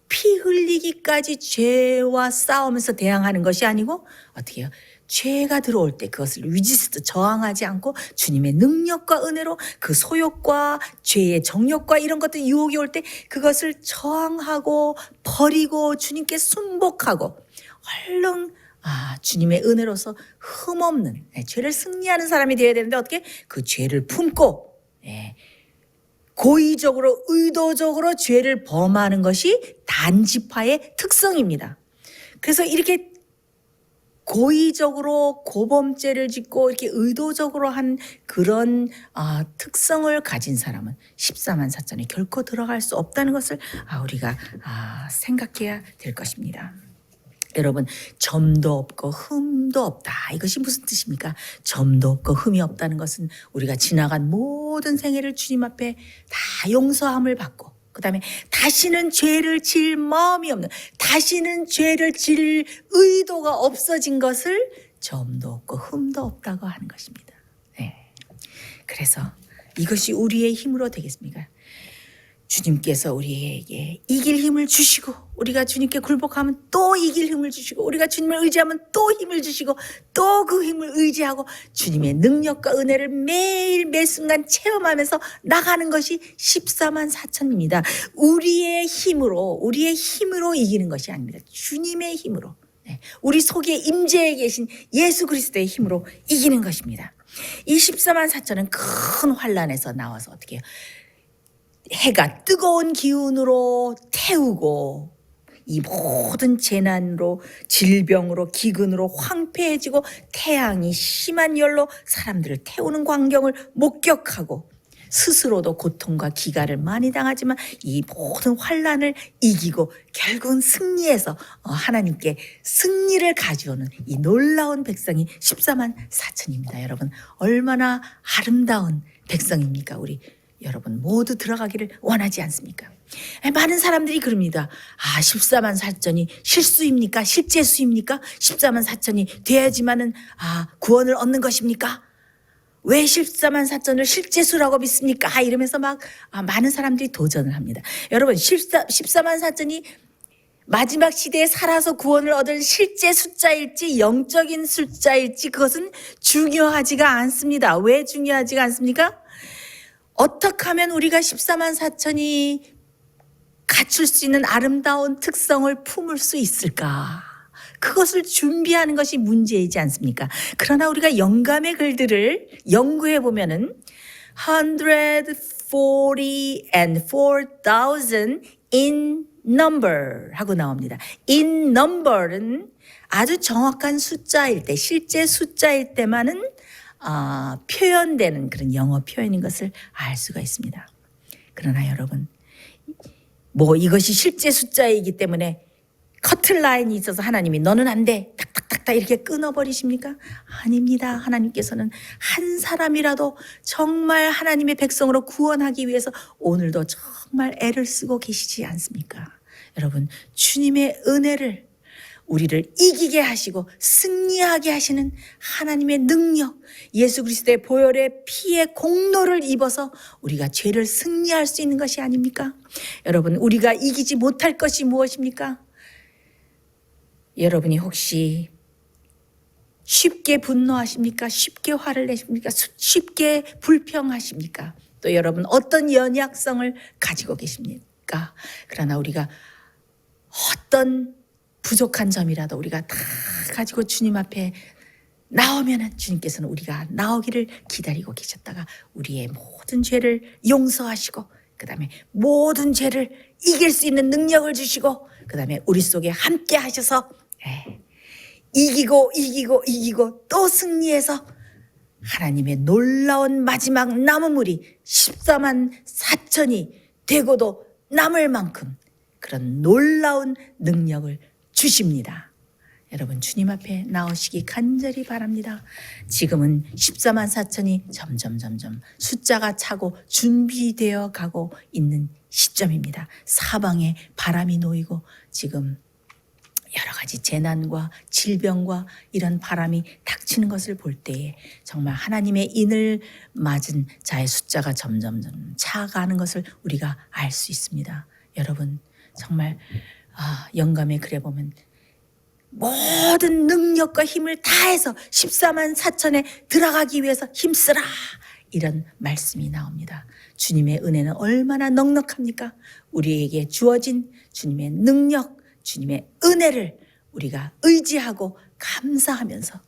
A: 피 흘리기까지 죄와 싸우면서 대항하는 것이 아니고 어떻게 해요? 죄가 들어올 때 그것을 resist, 저항하지 않고 주님의 능력과 은혜로 그 소욕과 죄의 정욕과 이런 것들, 유혹이 올 때 그것을 저항하고 버리고 주님께 순복하고 얼른 주님의 은혜로서 흠없는, 죄를 승리하는 사람이 되어야 되는데, 어떻게 그 죄를 품고 고의적으로 의도적으로 죄를 범하는 것이 단지파의 특성입니다. 그래서 이렇게 고의적으로 고범죄를 짓고 이렇게 의도적으로 한 그런 특성을 가진 사람은 14만 사천에 결코 들어갈 수 없다는 것을 우리가 생각해야 될 것입니다. 여러분, 점도 없고 흠도 없다. 이것이 무슨 뜻입니까? 점도 없고 흠이 없다는 것은 우리가 지나간 모든 생애를 주님 앞에 다 용서함을 받고, 그 다음에 다시는 죄를 질 마음이 없는, 다시는 죄를 질 의도가 없어진 것을 점도 없고 흠도 없다고 하는 것입니다. 그래서 이것이 우리의 힘으로 되겠습니까? 주님께서 우리에게 이길 힘을 주시고, 우리가 주님께 굴복하면 또 이길 힘을 주시고, 우리가 주님을 의지하면 또 힘을 주시고, 또 그 힘을 의지하고 주님의 능력과 은혜를 매일 매순간 체험하면서 나가는 것이 14만 사천입니다. 우리의 힘으로 이기는 것이 아닙니다. 주님의 힘으로, 우리 속에 임재해 계신 예수 그리스도의 힘으로 이기는 것입니다. 이 14만 사천은 큰 환난에서 나와서 어떻게 해요? 해가 뜨거운 기운으로 태우고, 이 모든 재난으로, 질병으로, 기근으로 황폐해지고 태양이 심한 열로 사람들을 태우는 광경을 목격하고, 스스로도 고통과 기가를 많이 당하지만 이 모든 환난을 이기고 결국은 승리해서 하나님께 승리를 가져오는 이 놀라운 백성이 14만 사천입니다. 여러분, 얼마나 아름다운 백성입니까? 우리 여러분 모두 들어가기를 원하지 않습니까? 많은 사람들이 그럽니다. 14만 사천이 실수입니까? 실제수입니까? 14만 사천이 돼야지만은 구원을 얻는 것입니까? 왜 14만 사천을 실제수라고 믿습니까? 이러면서 막 많은 사람들이 도전을 합니다. 여러분, 14만 사천이 마지막 시대에 살아서 구원을 얻을 실제 숫자일지 영적인 숫자일지 그것은 중요하지가 않습니다. 왜 중요하지가 않습니까? 어떻게 하면 우리가 14만 사천이 갖출 수 있는 아름다운 특성을 품을 수 있을까? 그것을 준비하는 것이 문제이지 않습니까? 그러나 우리가 영감의 글들을 연구해 보면은 144,000 in number 하고 나옵니다. in number는 아주 정확한 숫자일 때, 실제 숫자일 때만은 표현되는 그런 영어 표현인 것을 알 수가 있습니다. 그러나 여러분, 이것이 실제 숫자이기 때문에 커트라인이 있어서 하나님이 너는 안 돼, 탁탁탁탁 이렇게 끊어버리십니까? 아닙니다. 하나님께서는 한 사람이라도 정말 하나님의 백성으로 구원하기 위해서 오늘도 정말 애를 쓰고 계시지 않습니까? 여러분, 주님의 은혜를, 우리를 이기게 하시고 승리하게 하시는 하나님의 능력, 예수 그리스도의 보혈의 피의 공로를 입어서 우리가 죄를 승리할 수 있는 것이 아닙니까? 여러분, 우리가 이기지 못할 것이 무엇입니까? 여러분이 혹시 쉽게 분노하십니까? 쉽게 화를 내십니까? 쉽게 불평하십니까? 또 여러분 어떤 연약성을 가지고 계십니까? 그러나 우리가 어떤 부족한 점이라도 우리가 다 가지고 주님 앞에 나오면은 주님께서는 우리가 나오기를 기다리고 계셨다가 우리의 모든 죄를 용서하시고, 그 다음에 모든 죄를 이길 수 있는 능력을 주시고, 그 다음에 우리 속에 함께 하셔서 이기고 또 승리해서 하나님의 놀라운 마지막 남은 물이 14만 사천이 되고도 남을 만큼 그런 놀라운 능력을 주십니다. 여러분 주님 앞에 나오시기 간절히 바랍니다. 지금은 14만 4천이 점점 숫자가 차고 준비되어 가고 있는 시점입니다. 사방에 바람이 놓이고 지금 여러 가지 재난과 질병과 이런 바람이 닥치는 것을 볼 때에 정말 하나님의 인을 맞은 자의 숫자가 점점 차가는 것을 우리가 알 수 있습니다. 여러분 정말 영감의 글에 보면 모든 능력과 힘을 다해서 14만 4천에 들어가기 위해서 힘쓰라 이런 말씀이 나옵니다. 주님의 은혜는 얼마나 넉넉합니까? 우리에게 주어진 주님의 능력, 주님의 은혜를 우리가 의지하고 감사하면서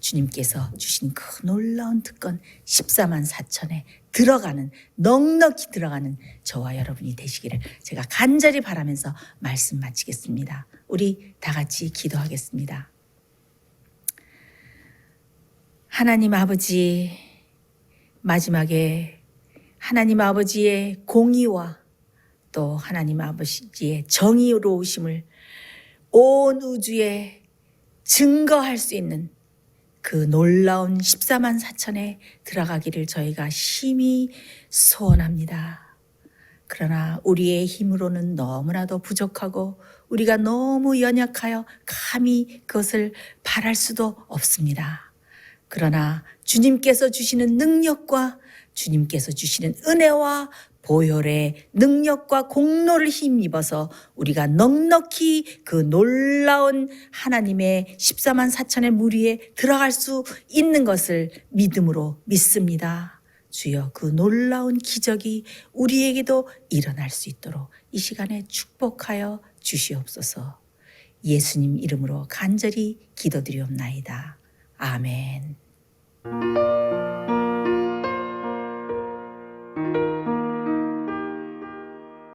A: 주님께서 주신 그 놀라운 특권 14만 4천에 들어가는 넉넉히 들어가는 저와 여러분이 되시기를 제가 간절히 바라면서 말씀 마치겠습니다. 우리 다 같이 기도하겠습니다. 하나님 아버지, 마지막에 하나님 아버지의 공의와 또 하나님 아버지의 정의로우심을 온 우주에 증거할 수 있는 그 놀라운 14만 4천에 들어가기를 저희가 심히 소원합니다. 그러나 우리의 힘으로는 너무나도 부족하고 우리가 너무 연약하여 감히 그것을 바랄 수도 없습니다. 그러나 주님께서 주시는 능력과 주님께서 주시는 은혜와 보혈의 능력과 공로를 힘입어서 우리가 넉넉히 그 놀라운 하나님의 14만 4천의 무리에 들어갈 수 있는 것을 믿음으로 믿습니다. 주여 그 놀라운 기적이 우리에게도 일어날 수 있도록 이 시간에 축복하여 주시옵소서. 예수님 이름으로 간절히 기도드리옵나이다. 아멘.